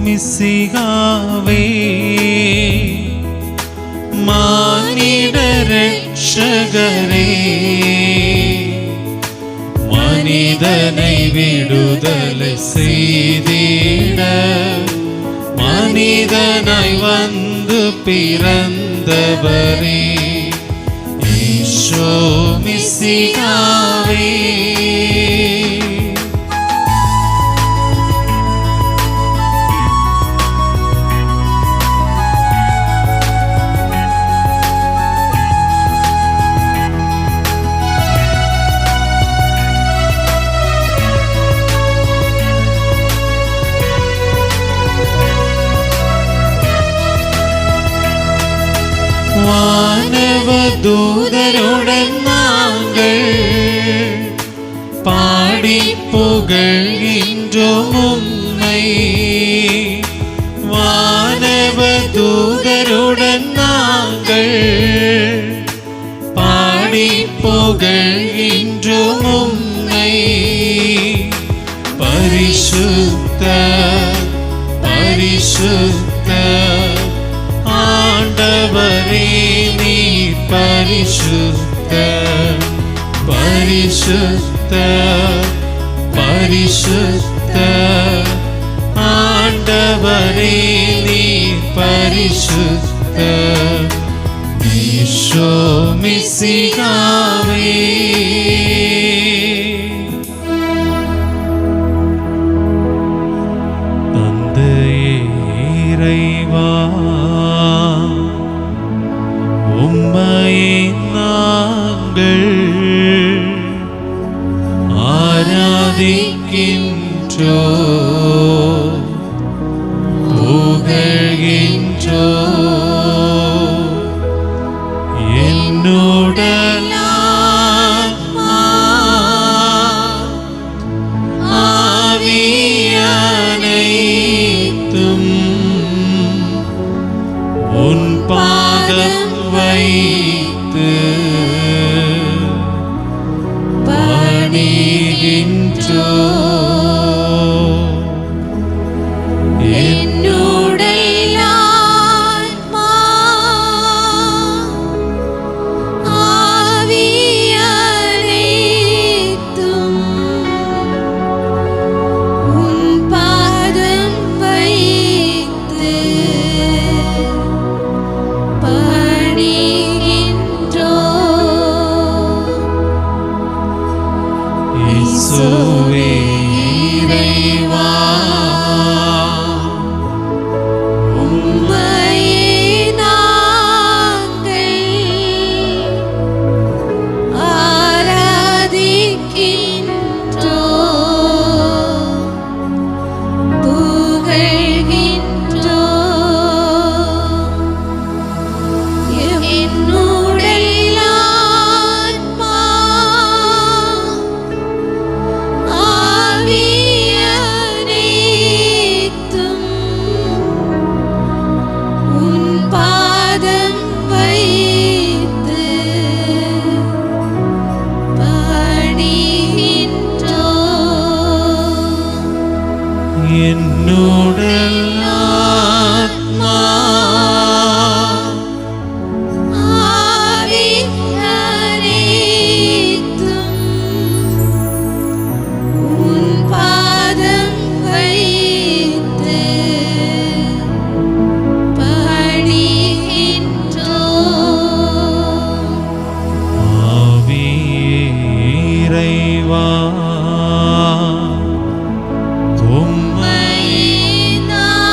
மிசிகாவே மானிட ரட்சகரே, மனிதனை விடுதலை செய்திட மனிதனாய் வந்து பிறந்தவரே, ஈசோ மிசிகாவே. வானவதூதருடன் நாங்கள் பாடி புகழ்கின்றோம் உம்மை. வானவதூதருடன் நாங்கள் பாடி புகழ்கின்றோம் உம்மை. பரிசுத்த பரிசுத்த ஆண்டவரே, நீர் பரிசுத்த பரிசுத்த பரிசுத்த ஆண்டவரே, நீர் பரிசுத்த ஈசோ மிசிகாவே. தந்தையே இறைவா, உம்மையே நாங்கள் ஆராதிக்கின்றோம், புகழ்கின்றோம். என்னுடல் ஆன்மா ஆவியனைத்தும் உன் பாதம் வைத்து பணிகின்றோம். என்னுடைய ஆன்மா ஆவியனைத்தும் உன் பாதம் வைத்து இயேசுவே இறைவா, உம்மையே நாங்கள் ஆராதிக்கின்றோம், புகழ்கின்றோம். என்னுடைய ஆன்மா ஆவியனைத்தும் உன் பாதம் வைத்து பணிகின்றோம். என்னுடல் ஆத்மா ஆவியனைத்தும் உன் பாதம் வைத்து பணிகின்றோம். ஆவியே இறைவா, உம்மை உம்மையே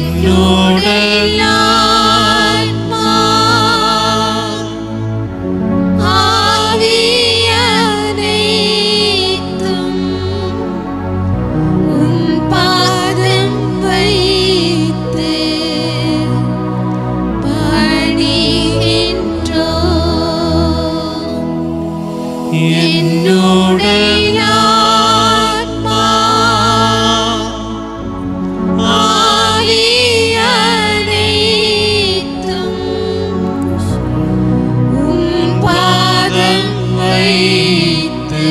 என்னுடைய ஆத்மா ஆவியனைத்தும் உன் பாதம் வைத்து பணிகின்றோம். என்னுடைய ஆத்மா ஆவியனைத்தும் உன் பாதம் வைத்து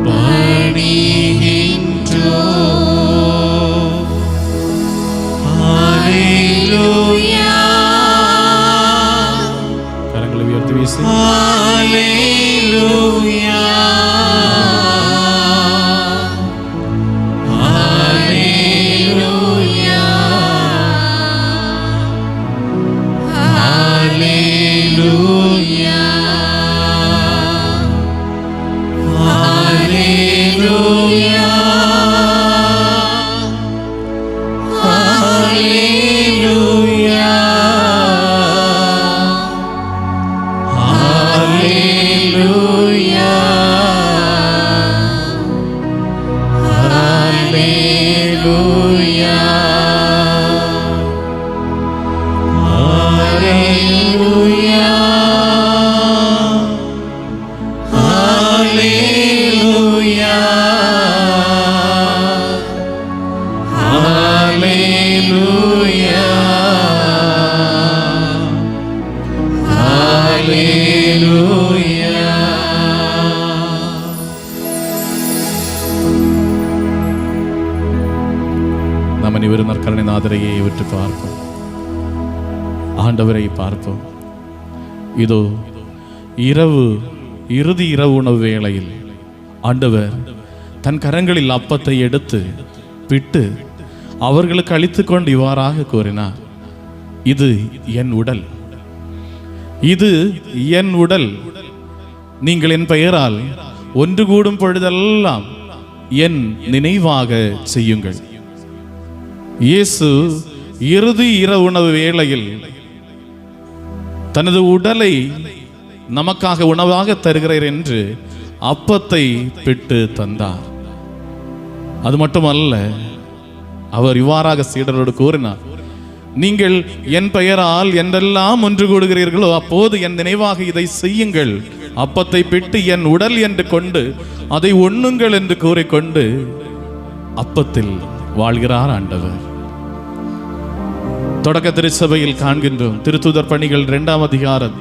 பணிகின்றோம். ஹல்லேலூயா. கரங்களை உயர்த்தி வீசி ஹல்லேலூயா. ஹல்லேலூயா. ஹல்லேலூயா. ஹல்லேலூயா. ஹல்லேலூயா. ஹல்லேலூயா. ஹல்லேலூயா. ஹல்லேலூயா. ஹல்லேலூயா. ஹல்லேலூயா. ஹல்லேலூயா. நாம் அனைவரும் நற்கருணை நாதரையை விட்டு பார்ப்போம். ஆண்டவரை பார்ப்போம். இதோ இறுதி இரவு உணவு வேளையில் ஆண்டவர் தன் கரங்களில் அப்பத்தை எடுத்து பிட்டு அவர்களுக்கு அளித்து கொண்டு இவ்வாறாக கூறினார், இது என் உடல், இது என் உடல். நீங்கள் என் பெயரால் ஒன்று கூடும் பொழுதெல்லாம் என் நினைவாக செய்யுங்கள். இயேசு இறுதி இரவு உணவு வேளையில் தனது உடலை நமக்காக உணவாக தருகிறார் என்று அப்பத்தை பிட்டு தந்தார். அது மட்டுமல்ல, அவர் இவ்வாறாக சீடரோடு கூறினார், நீங்கள் என் பெயரால் என்றெல்லாம் ஒன்று கூடுகிறீர்களோ அப்போது என் நினைவாக இதை செய்யுங்கள். அப்பத்தை பிட்டு என் உடல் என்று கொண்டு அதை உண்ணுங்கள் என்று கூறிக்கொண்டு அப்பத்தில் வாழ்கிறார் ஆண்டவர். தொடக்க திருச்சபையில் காண்கின்றோம். திருத்தூதர் பணிகள் 2ஆம் அதிகாரம்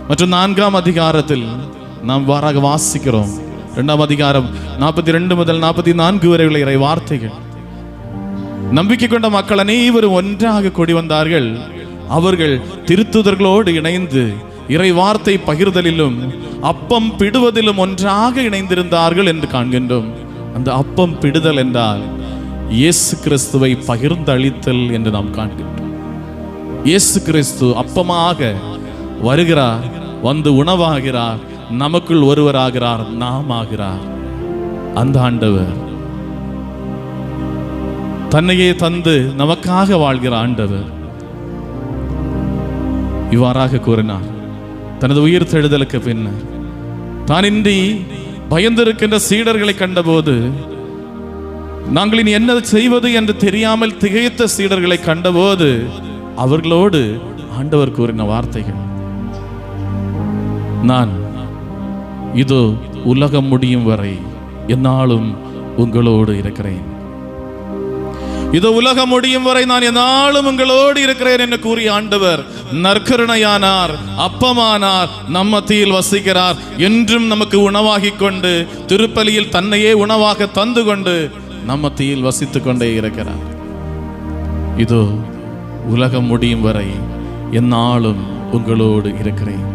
மற்றும் 4ஆம் அதிகாரத்தில் நாம் வாராக வாசிக்கிறோம். 2ஆம் அதிகாரம் 42 முதல் 44 வரை உள்ள இறை வார்த்தைகள். நம்பிக்கை கொண்ட மக்கள் அனைவரும் ஒன்றாக கூடி வந்தார்கள். அவர்கள் திருத்தூதர்களோடு இணைந்து இறை வார்த்தை பகிர்தலிலும் அப்பம் பிடுவதிலும் ஒன்றாக இணைந்திருந்தார்கள் என்று காண்கின்றோம். அந்த அப்பம் பிடுதல் என்றால் இயேசு கிறிஸ்துவை பகிர்ந்தளித்தல் என்று நாம் காண்கின்றோம். இயேசு கிறிஸ்து அப்பமாக வருகிறார், வந்து உணவாகிறார், நமக்குள் ஒருவராகிறார், நாம் ஆகிறார். அந்த ஆண்டவர் தன்னையே தந்து நமக்காக வாழ்கிற ஆண்டவர் இவ்வாறாக கூறினார். தனது உயிர் தெழுதலுக்கு பின்னர் தானின்றி பயந்திருக்கின்ற சீடர்களை கண்டபோது, நாங்கள் இனி என்ன செய்வது என்று தெரியாமல் திகைத்த சீடர்களை கண்டபோது அவர்களோடு ஆண்டவர் கூறின வார்த்தைகள், நான் இதோ உலகம் முடியும் வரை எந்நாளும் உங்களோடு இருக்கிறேன். இதோ உலகம் முடியும் வரை நான் எந்நாளும் உங்களோடு இருக்கிறேன் என்று கூறிய ஆண்டவர் நற்கருணையானார், அப்பமானார், நம் மத்தியில் வசிக்கிறார். என்றும் நமக்கு உணவாகி கொண்டு திருப்பலியில் தன்னையே உணவாக தந்து கொண்டு நம் மத்தியில் வசித்துக் கொண்டே இருக்கிறார். இதோ உலகம் முடியும் வரை எந்நாளும் உங்களோடு இருக்கிறேன்.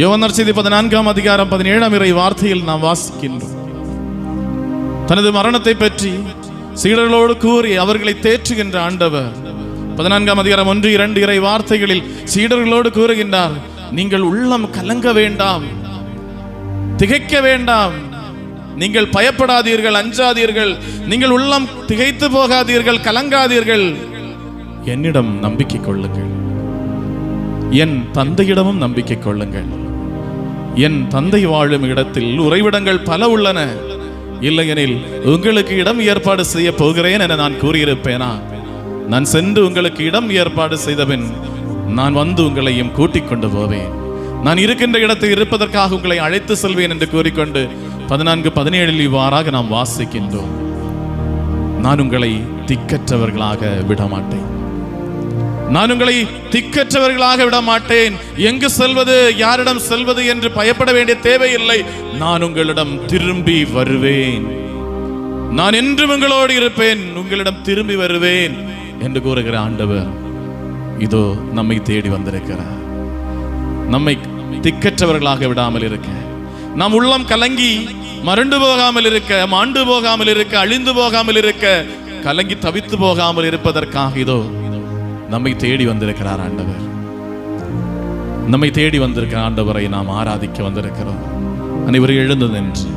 யோவான் நற்செய்தி 14ஆம் அதிகாரம் 17ஆம் இறை வார்த்தையில் நாம் வாசிக்கின்றோம். தனது மரணத்தை பற்றி சீடர்களோடு கூறி அவர்களை தேற்றுகின்ற ஆண்டவர் 14ஆம் அதிகாரம் 1-2 இறை வார்த்தைகளில் சீடர்களோடு கூறுகின்றார், நீங்கள் உள்ளம் கலங்க வேண்டாம், திகைக்க வேண்டாம். நீங்கள் பயப்படாதீர்கள், அஞ்சாதீர்கள், நீங்கள் உள்ளம் திகைத்து போகாதீர்கள், கலங்காதீர்கள். என்னிடம் நம்பிக்கை கொள்ளுங்கள், என் தந்தையிடமும் நம்பிக்கை கொள்ளுங்கள். என் தந்தை வாழும் இடத்தில் உறைவிடங்கள் பல உள்ளன, இல்லையெனில் உங்களுக்கு இடம் ஏற்பாடு செய்ய போகிறேன் என நான் கூறியிருப்பேனா? நான் சென்று உங்களுக்கு இடம் ஏற்பாடு செய்தபின் நான் வந்து உங்களையும் கூட்டிக் கொண்டு போவேன். நான் இருக்கின்ற இடத்தில் இருப்பதற்காக உங்களை அழைத்து செல்வேன் என்று கூறிக்கொண்டு 14-17 இவ்வாறாக நாம் வாசிக்கின்றோம். நான் உங்களை திக்கற்றவர்களாக விடமாட்டேன், நான் உங்களை திக்கற்றவர்களாக விட மாட்டேன். எங்கு செல்வது, யாரிடம் செல்வது என்று பயப்பட வேண்டிய தேவையில்லை. நான் உங்களிடம் திரும்பி வருவேன், நான் என்றும் உங்களோடு இருப்பேன், உங்களிடம் திரும்பி வருவேன் என்று கூறுகிற ஆண்டவர் இதோ நம்மை தேடி வந்திருக்கிறார். நம்மை திக்கற்றவர்களாக விடாமல் இருக்க, நாம் உள்ளம் கலங்கி மறண்டு போகாமல் இருக்க, மாண்டு போகாமல் இருக்க, அழிந்து போகாமல் இருக்க, கலங்கி தவித்து போகாமல் இருப்பதற்காக இதோ நம்மை தேடி வந்திருக்கிறார் ஆண்டவர். நம்மை தேடி வந்திருக்கிற ஆண்டவரை நாம் ஆராதிக்க வந்திருக்கிறோம். அனைவரும் எழுந்து நின்று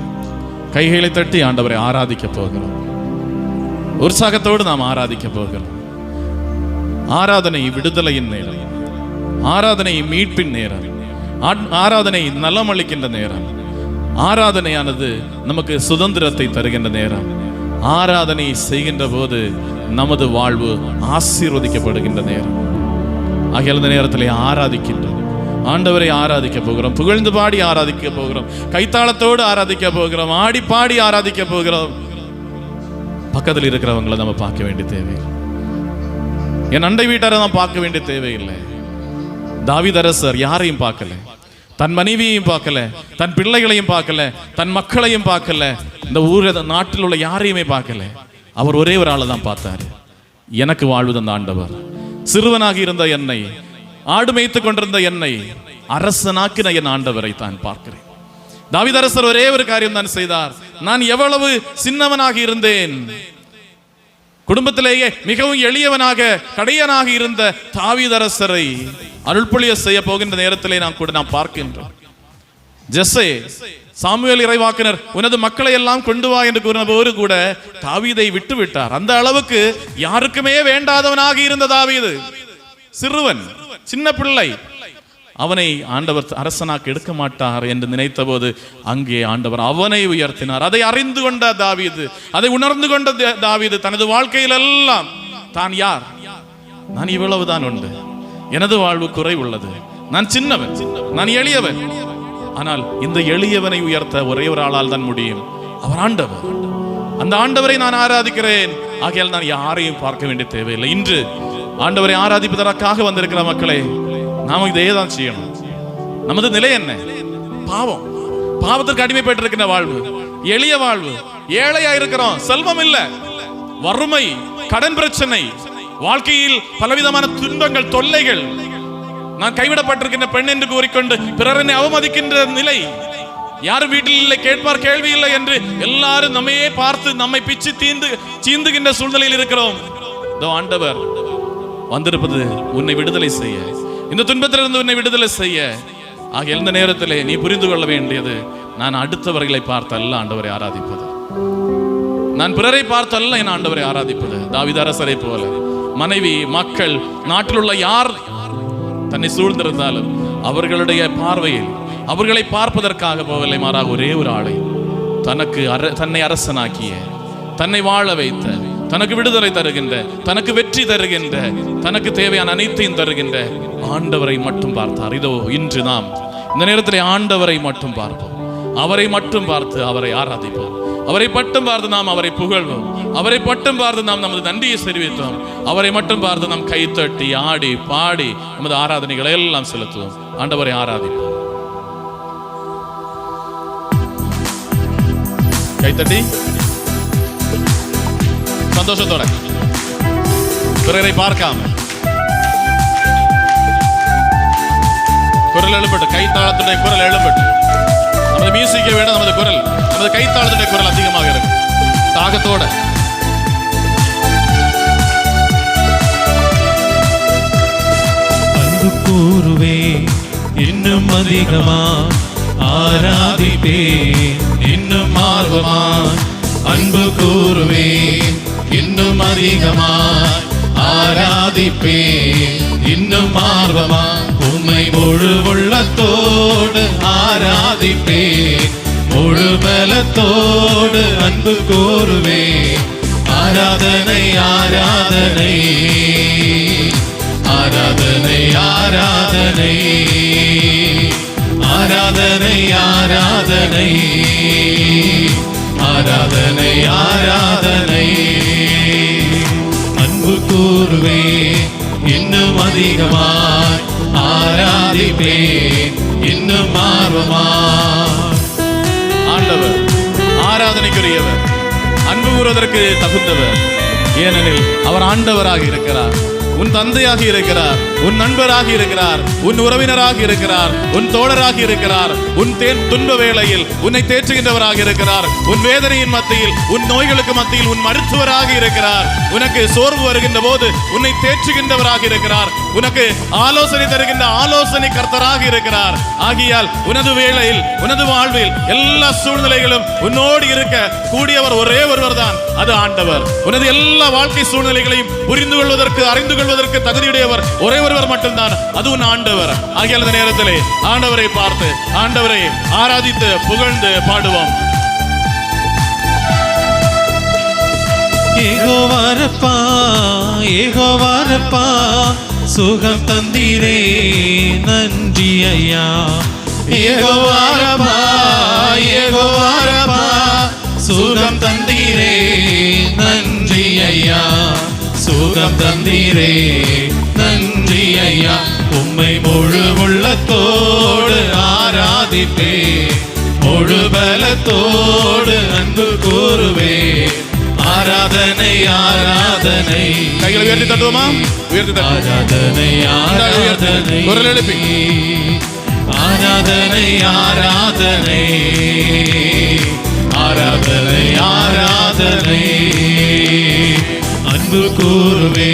கைகளை தட்டி ஆண்டவரை ஆராதிக்க போகிறோம். உற்சாகத்தோடு நாம் ஆராதிக்க போகிறோம். ஆராதனை விடுதலையின் நேரம், ஆராதனை மீட்பின் நேரம், ஆராதனை நலம் அளிக்கின்ற நேரம், ஆராதனையானது நமக்கு சுதந்திரத்தை தருகின்ற நேரம். ஆராதனை செய்கின்ற போது நமது வாழ்வு ஆசீர்வதிக்கப்படுகின்ற நேரம். ஆகிய அந்த நேரத்திலே ஆராதிக்கின்றோம், ஆண்டவரை ஆராதிக்க போகிறோம், புகழ்ந்து பாடி ஆராதிக்க போகிறோம், கைத்தாளத்தோடு ஆராதிக்க போகிறோம், ஆடி பாடி ஆராதிக்க போகிறோம். பக்கத்தில் இருக்கிறவங்களை நம்ம பார்க்க வேண்டிய தேவையில்லை, என் அண்டை வீட்டாரை நான் பார்க்க வேண்டிய தேவையில்லை. தாவீது அரசர் யாரையும் பார்க்கல, தன் மனைவியையும் பார்க்கல, தன் பிள்ளைகளையும் பார்க்கல, தன் மக்களையும் பார்க்கல, இந்த ஊர் நாட்டில் உள்ள யாரையுமே பார்க்கல. அவர் ஒரே ஒரு ஆளை தான் பார்த்தாரு. எனக்கு வாழ்வு தந்த ஆண்டவர், சிறுவனாக இருந்த என்னை, ஆடு மேய்த்துக் கொண்டிருந்த என்னை அரசனாக்கின என் ஆண்டவரை தான் பார்க்கிறேன். தாவீது அரசர் ஒரே ஒரு காரியம் தான் செய்தார். நான் எவ்வளவு சின்னவனாக இருந்தேன், குடும்பத்திலேயே மிகவும் எளியவனாக கடையனாக இருந்த தாவீது அரசரை அருள்பொழிய செய்ய போகின்ற நேரத்திலே நாம் பார்க்கின்றோம். ஜெஸ்ஸே, சாமுவேல் இறைவாக்கினர் உனது மக்களை எல்லாம் கொண்டு வா என்று கூறின போது கூட தாவீதை விட்டு விட்டார். அந்த அளவுக்கு யாருக்குமே வேண்டாதவனாக இருந்த தாவீது, சிறுவன், சின்ன பிள்ளை, அவனை ஆண்டவர் அரசனாக எடுக்க மாட்டார் என்று நினைத்த போது அங்கே ஆண்டவர் அவனை உயர்த்தினார். அதை அறிந்து கொண்ட தாவீது, அதை உணர்ந்து கொண்ட தாவீது தனது வாழ்க்கையில் எல்லாம் தான் யார், நான் இவ்வளவுதான் உண்டு, எனது வாழ்வு குறை உள்ளது, நான் சின்னவன், நான் எளியவன், ஆனால் இந்த எளியவனை உயர்த்த ஒரே ஒரு ஆளால் தான் முடியும், அவர் ஆண்டவர். அந்த ஆண்டவரை நான் ஆராதிக்கிறேன். ஆகையால் நான் யாரையும் பார்க்க வேண்டிய தேவையில்லை. இன்று ஆண்டவரை ஆராதிப்பதற்காக வந்திருக்கிற மக்களே, நாம இதே தான் செய்யணும். நமது நிலை என்ன? பாவம், பாவத்திற்கு அடிமைப்பட்டிருக்கிற வாழ்வு, எளிய வாழ்வு, ஏழையா இருக்கிறோம், செல்வம் இல்ல, வறுமை, கடன் பிரச்சனை, வாழ்க்கையில் பலவிதமான துன்பங்கள், தொல்லைகள், நான் கைவிடப்பட்டிருக்கின்ற பெண் என்று கூறிக்கொண்டு பிறரை அவமதிக்கின்ற நிலை, யாரும் வீட்டில் இல்லை, கேட்பார் கேள்வி இல்லை என்று எல்லாரும் நம்மையே பார்த்து நம்மை பிச்சு சீந்துகின்ற சூழ்நிலையில் இருக்கிறோம். ஆண்டவர் வந்திருப்பது உன்னை விடுதலை செய்ய, இந்த துன்பத்திலிருந்து உன்னை விடுதலை செய்ய. ஆக எந்த நேரத்திலே நீ புரிந்து கொள்ள வேண்டியது, நான் அடுத்தவர்களை பார்த்தல்ல ஆண்டவரை ஆராதிப்பது, நான் பிறரை பார்த்தல்ல என் ஆண்டவரை ஆராதிப்பது. தாவீது அரசரை போல மனைவி, மக்கள், நாட்டில் உள்ள யார் தன்னை சூழ்ந்திருந்தாலும் அவர்களுடைய பார்வையில் அவர்களை பார்ப்பதற்காக போகவில்லை, மாறாக ஒரே ஒரு ஆளை, தன்னை அரசனாக்கிய, தன்னை வாழ வைத்த, தனக்கு விடுதலை தருகின்ற, தனக்கு வெற்றி தருகின்ற, தனக்கு தேவையான அனைத்தையும் தருகின்ற ஆண்டவரை மட்டும் பார்த்தார். இதோ இன்று நாம் இந்த நேரத்தில் ஆண்டவரை மட்டும் பார்ப்போம், அவரை மட்டும் பார்த்து அவரை ஆராதிப்போம், அவரை மட்டும் பார்த்து நாம் அவரை புகழ்வோம், அவரை மட்டும் பார்த்து நாம் நமது நன்றியை தெரிவித்தோம், அவரை மட்டும் பார்த்து நாம் கைத்தட்டி ஆடி பாடி நமது ஆராதனைகளை எல்லாம் செலுத்துவோம். ஆண்டவரை ஆராதிப்போம். கைத்தட்டி சந்தோஷத்தோட, பிறரை பார்க்காம குரல் எழுப்பட்டு, கைத்தாளத்துடைய குரல் எழுப்பட்டு. நமது மியூசிக்கை விட நமது குரல், நமது கைத்தாளத்துடைய குரல் அதிகமாக இருக்கு. தாகத்தோட அன்பு கூறுவே இன்னும் அதிகமா, ஆராதிப்பேன் இன்னும் ஆர்வமாய் அன்பு கூறுவேன் இன்னும் அதிகமாய் ஆராதிப்பேன் இன்னும் ஆர்வமாய் உம்மை முழு உள்ளத்தோடு ஆராதிப்பேன் முழு பலத்தோடு அன்பு கூறுவேன் ஆராதனை ஆராதனை ஆராதனை ஆராதனை ஆராதனை ஆராதனை ஆராதனை ஆராதனை அன்பு கூறுவேன் இன்னும் அதிகமாய் ஆராதிப்பேன் இன்னும் ஆர்வமாய். ஆண்டவர் ஆராதனைக்குரியவர், அன்பு கூறுவதற்கு தகுந்தவர். ஏனெனில் அவர் ஆண்டவராக இருக்கிறார், உன் தந்தையாக இருக்கிறார், உன் நண்பராக இருக்கிறார், உன் உறவினராக இருக்கிறார், உன் தோழராக இருக்கிறார், உன் துன்ப வேளையில் உன்னை தேற்றுகின்றவராக இருக்கிறார், உன் வேதனையின் மத்தியில் உன் நோய்களுக்கு மத்தியில் உன் மருத்துவராக இருக்கிறார், உனக்கு சோர்வு வருகின்ற போது உன்னை தேற்றுகின்றவராக இருக்கிறார், உனக்கு ஆலோசனை தருகின்ற ஆலோசனை கர்த்தராக இருக்கிறார். ஆகியால் உனது வேளையில் உனது வாழ்வில் எல்லா சூழ்நிலைகளும் உன்னோடு இருக்க கூடியவர் ஒரே ஒருவர் தான், அது ஆண்டவர். உனது எல்லா வாழ்க்கை சூழ்நிலைகளையும் புரிந்து கொள்வதற்கு அறிந்து கொள்வதற்கு தகுதியுடையவர் ஒரே ஒருவர் மட்டும்தான், அது உன் ஆண்டவர். ஆகிய அந்த நேரத்திலே ஆண்டவரை பார்த்து ஆண்டவரை ஆராதித்து புகழ்ந்து பாடுவோம். ஏகோவாரப்பா ஏகோவாரப்பா சுகம் தந்தீரே நன்றி ஐயா. ஏகோவாரப்பா ஏகோவாரப்பா சுகம் தந்தீரே நன்றி ஐயா. சுகம் தந்தீரே நன்றி ஐயா. உம்மை முழு உள்ளத்தோடு ஆராதிப்பேன் முழு பலத்தோடு அன்பு கூறுவேன் ஆராதனை ஆராதனை. கைகளை உயர்த்தி தட்டுவோமா? உயர்த்தி ஆராதனை ஆராதனை குரல் எழுப்பி ஆராதனை ஆராதனை ஆராதனை ஆராதனை அன்பு கூறுவே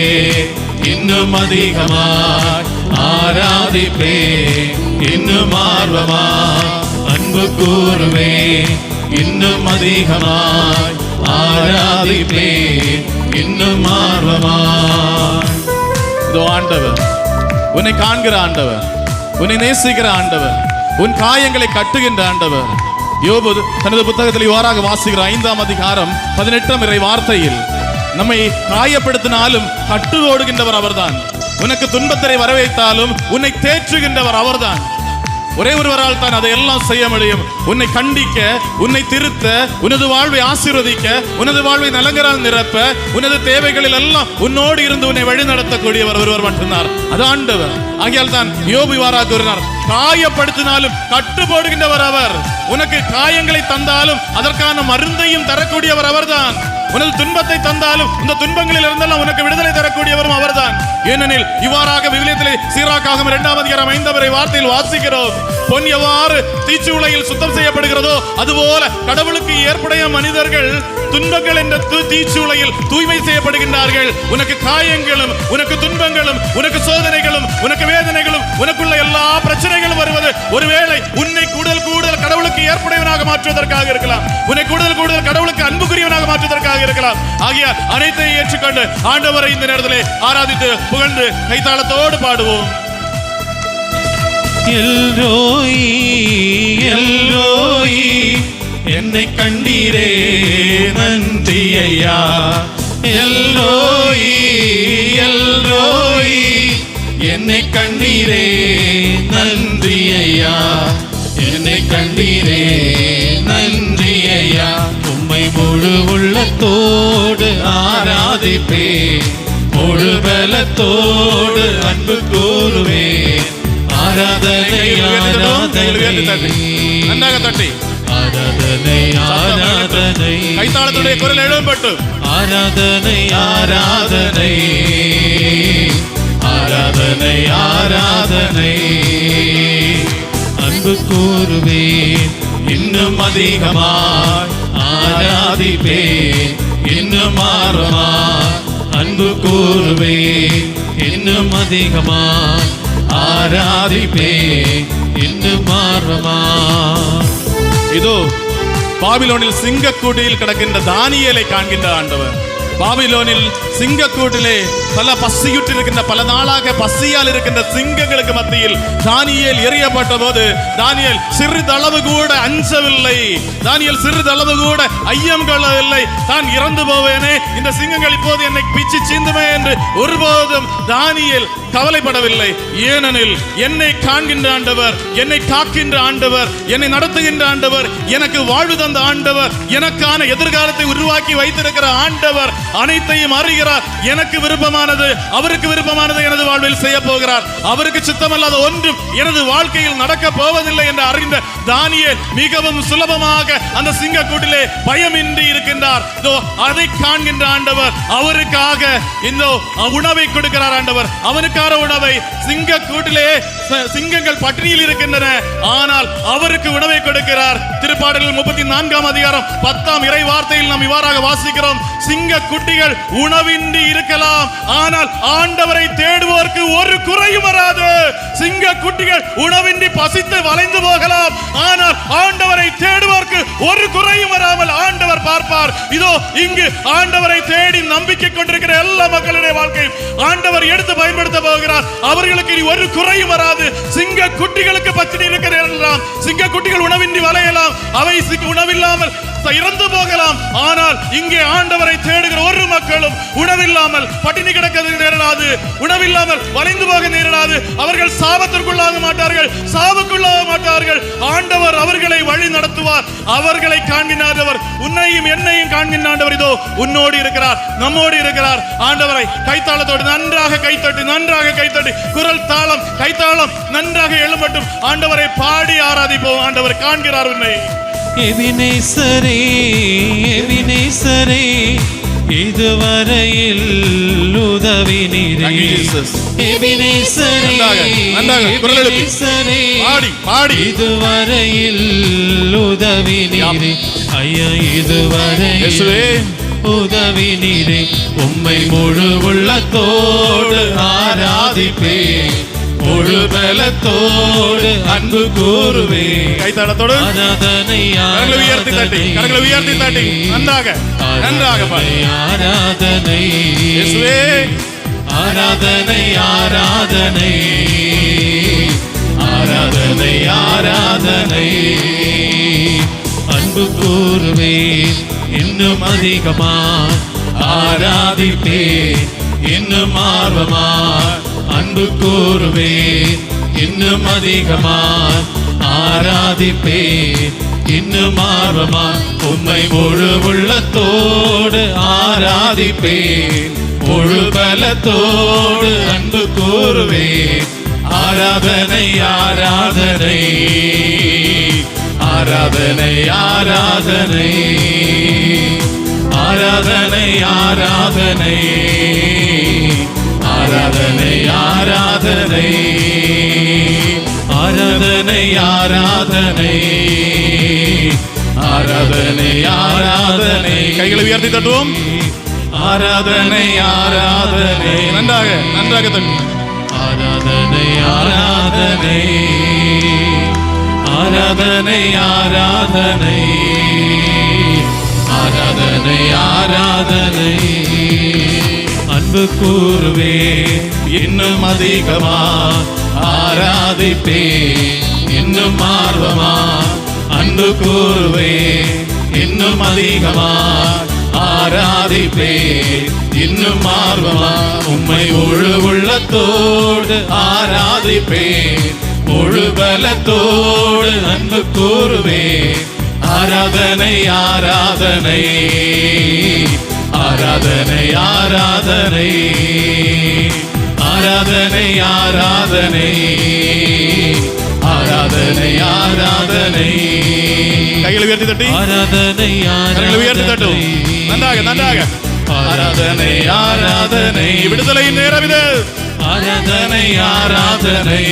இன்னும் அதிகமாய் ஆராதிப்பேன் இன்னும் ஆர்வமாய் அன்பு கூறுவே இன்னும் அதிகமாய் ஆராதிப்பேன் இன்னும் ஆர்வமாய். இதோ ஆண்டவர், உன்னை காண்கிற ஆண்டவர், உன்னை நேசிக்கிற ஆண்டவர், உன் காயங்களை கட்டுகின்ற ஆண்டவர். யோபு தனது புத்தகத்தில் இவ்வாறாக வாசிக்கிற 5ஆம் அதிகாரம் 18ஆம் இறை வார்த்தையில், நம்மை காயப்படுத்தினாலும் கட்டு ஓடுகின்றவர் அவர்தான், உனக்கு துன்பத்தை வரவைத்தாலும் உன்னை தேற்றுகின்றவர் அவர்தான். ஒரே ஒருவரால் தான் அதையெல்லாம் செய்ய முடியும். உன்னை கண்டிக்க, உன்னை திருத்த, உனது வாழ்வை ஆசீர்வதிக்க, உனது வாழ்வை நலங்களால் நிரப்ப, உனது தேவைகளில் எல்லாம் உன்னோடு இருந்து உன்னை வழி நடத்தக்கூடியவர் ஒருவர் மட்டும்தான், அது ஆண்டவர். ஆகையால் தான் யோபு இவ்வாறாக கூறினார், காயப்படுத்தினாலும் கட்டு போடுகின்றவர் அவர். உனக்கு காயங்களை தந்தாலும் அதற்கான மருந்தையும் தரக்கூடியவர் அவர்தான். உனது துன்பத்தை தந்தாலும் இந்த துன்பங்களில் இருந்தெல்லாம் உனக்கு விடுதலை தரக்கூடியவரும் அவர்தான். ஏனெனில் இவ்வாறாக விவிலியத்திலே சீராக்காகும் 2ஆம் அதிகாரம் 5ஆம் இறை வார்த்தையில் வாசிக்கிறோம், பொன் எவ்வாறு தீச்சூளையில் சுத்தம் செய்யப்படுகிறதோ அதுபோல கடவுளுக்கு ஏற்புடைய மனிதர்கள் துன்பங்கள் என்ற தீச்சூளையில் தூய்மை செய்யப்படுகின்றார்கள். உனக்கு காயங்களும் உனக்கு துன்பங்களும் உனக்கு சோதனைகளும் உனக்கு வேதனைகளும் உனக்குள்ள எல்லா பிரச்சனைகளும் வருவது ஒருவேளை உன்னை கூடுதல் கூடுதல் கடவுளுக்கு ஏற்புடையவனாக மாற்றுவதற்காக இருக்கலாம், உன்னை கூடுதல் கூடுதல் கடவுளுக்கு அன்புக்குரியவனாக மாற்றுவதற்காக இருக்கலாம். ஆகிய அனைத்தையும் ஏற்றுக்கொண்டு ஆண்டவரை இந்த நேரத்திலே ஆராதித்து புகழ்ந்து கைத்தாளத்தோடு பாடுவோம். எல்ரோயி எல்ரோயி என்னை கண்டீரே நன்றி ஐயா. எல்ரோயி எல்ரோயி என்னை கண்டீரே நன்றி ஐயா. என்னை கண்டீரே நன்றி ஐயா. உம்மை முழு உள்ளத்தோடு ஆராதிப்பேன் முழு பலத்தோடு அன்பு கூறுவேன் ஆராதனை ஆராதனை நன்றாக தட்டி ஆராதனை ஆராதனை கைத்தாளத்துடைய குரல் எழும்பட்டு ஆராதனை ஆராதனை ஆராதனை ஆராதனை அன்பு கூறுவேன் இன்னும் அதிகமாய் ஆராதிப்பேன் இன்னும் ஆர்வமாய் அன்பு கூறுவேன் இன்னும் அதிகமாய் ஆராதிப்பேன் இன்னும் ஆர்வமா. இதோ பாபிலோனில் சிங்கக்கூட்டில் கிடக்கின்ற தானியேலை காண்கின்ற ஆண்டவர். பாபிலோனில் சிங்கக்கூட்டிலே பல பசியுற்று இருக்கின்ற, பல நாளாக பசியால் இருக்கின்ற சிங்கங்களுக்கு மத்தியில் தானியேல் எறியப்பட்ட போது தானியேல் சிறிதளவு கூட அஞ்சவில்லை. தானியேல் சிறிதளவு கூட ஐயம் கொள்ளவில்லை. தான் இறந்து போவேனே, இந்த சிங்கங்கள் இப்போது என்னை பிச்சு சீந்துமே என்று ஒருபோதும் தானியேல் கவலைப்படவில்லை. ஏனெனில் என்னை காண்கின்ற ஆண்டவர், என்னை காக்கின்ற ஆண்டவர், என்னை நடத்துகின்ற ஆண்டவர், எனக்கு வாழ்வு தந்த ஆண்டவர், எனக்கான எதிர்காலத்தை உருவாக்கி வைத்திருக்கிற ஆண்டவர் அனைத்தையும் அறிகிறார். எனக்கு விருப்பமானது அவருக்கு விருப்பமானது எனது வாழ்வில் செய்ய போகிறார். அவருக்கு சித்தமல்லாத ஒன்றும் எனது வாழ்க்கையில் நடக்க போவதில்லை என்று அறிந்த தானியேல் மிகவும் சுலபமாக அந்த சிங்கக்கூட்டிலே பயமின்றி இருக்கின்றார். அதை காண்கின்ற ஆண்டவர் அவருக்காக இந்த உணவை கொடுக்கிறார். ஆண்டவர் அவனுக்கான உணவை, சிங்கக்கூட்டிலே சிங்கங்கள் பட்டினியில் இருக்கின்றன, ஆனால் அவருக்கு உணவை கொடுக்கிறார். திருப்பாடல்கள் 34ஆம் அதிகாரம் 10ஆம் இறை வார்த்தையில் நாம் இவ்வாறாக வாசிக்கிறோம்: சிங்க குட்டிகள் உணவின்றி இருக்கலாம், ஆனால் ஆண்டவரை தேடுவோருக்கு ஒரு குறையும் வராது. சிங்க குட்டிகள் உணவின்றி பசித்து வளைந்து போகலாம், ஆனால் ஆண்டவரை தேடுவோருக்கு ஒரு குறையும் வராமல் ஆண்டவர் பார்ப்பார். இதோ இங்கு ஆண்டவரை தேடி நம்பிக்கை கொண்டிருக்கிற எல்லா மக்களுடைய வாழ்க்கையும் ஆண்டவர் எடுத்து பயன்படுத்த போகிறார். அவர்களுக்கு இனி ஒரு குறையும் வராது. சிங்க குட்டிகளுக்கு பட்டினி இருக்கிறார், சிங்க குட்டிகள் உணவின்றி வளையலாம், அவை உணவில்லாமல் இறந்து போகலாம், ஆனால் இங்கே ஆண்டவரை தேடுகிற ஒரு மக்களும் உணவில்லாமல் பட்டினி கிடக்க நேரிடாது, உணவில்லாமல் வளைந்து போக நேரிடாது. அவர்கள் சாபத்திற்குள்ளாக மாட்டார்கள், சாவுக்குள்ளாக மாட்டார்கள். ஆண்டவர் அவர்களை வழி நடத்துவார். அவர்களை காண்கின்றவர், உன்னையும் என்னையும் காண்கின்றவர். இதோ உன்னோடு இருக்கிறார், நம்மோடு இருக்கிறார். ஆண்டவரை கைத்தாளத்தோடு நன்றாக கைத்தட்டி, நன்றாக கைத்தட்டி, குரல் தாளம் கைத்தாளம் நன்றாக எழும்பட்டும். ஆண்டவரை பாடி ஆராதிப்போம். ஆண்டவர் காண்கிறார் உன்னை. எபினேசரே, எபினேசரே, இதுவரையில் உதவி நீரே. எபினேசரே, எபினேசரே, இதுவரையில் உதவி நீரே. ஐயா, இதுவரையில் உதவி நீரே. உம்மை முழு உள்ளத்தோடு ஆராதிப்பேன், முழு பலத்தோடு அன்பு கூறுவே. கைத்தாளத்தோடு ஆராதனை, உயர்த்தி தட்டி, கரங்களை உயர்த்தி தட்டி நன்றாக நன்றாக பாடு. ஆராதனை இயேசுவே, ஆராதனை, ஆராதனை, ஆராதனை, ஆராதனை. அன்பு கூறுவே, இன்னும் அதிகமா ஆராதிப்பே, இன்னும் ஆர்வமா அன்பு கூறுவே, இன்னும் அதிகமா ஆராதிப்பே, இன்னும் ஆர்வமா உம்மை முழு உள்ளத்தோடு ஆராதிப்பே, முழு பலத்தோடு அன்பு கூறுவே. ஆராதனை, ஆராதனை, ஆராதனை, ஆராதனை, ஆராதனை, ஆராதனை, ஆராதனை, ஆராதனை, ஆராதனை, ஆராதனை, ஆராதனை, ஆராதனை. கைகளை உயர்த்தி தட்டுவோம். ஆராதனை, ஆராதனை, நன்றாக நன்றாக தட்டு. ஆராதனை, ஆராதனை, ஆராதனை, ஆராதனை, ஆராதனை, ஆராதனை. அன்பு கூறுவே, இன்னும் அதிகமா ஆராதிப்பே, இன்னும் ஆர்வமா அன்பு கூறுவே, இன்னும் அதிகமா ஆராதிப்பே, இன்னும் ஆர்வமா உம்மை முழு உள்ளத்தோடு ஆராதிப்பே, முழு பலத்தோடு அன்பு கூறுவே. ஆராதனை, ஆராதனை, ஆராதனை, ஆராதனை, ஆராதனை, ஆராதனை, ஆராதனை, ஆராதனை. கைகளை உயர்த்தி தட்டி ஆராதனை, கைகளை உயர்த்தி தட்டும். நன்றாக நன்றாக. ஆராதனை, ஆராதனை, விடுதலையின் நேரம் இது. ஆராதனை, ஆராதனை,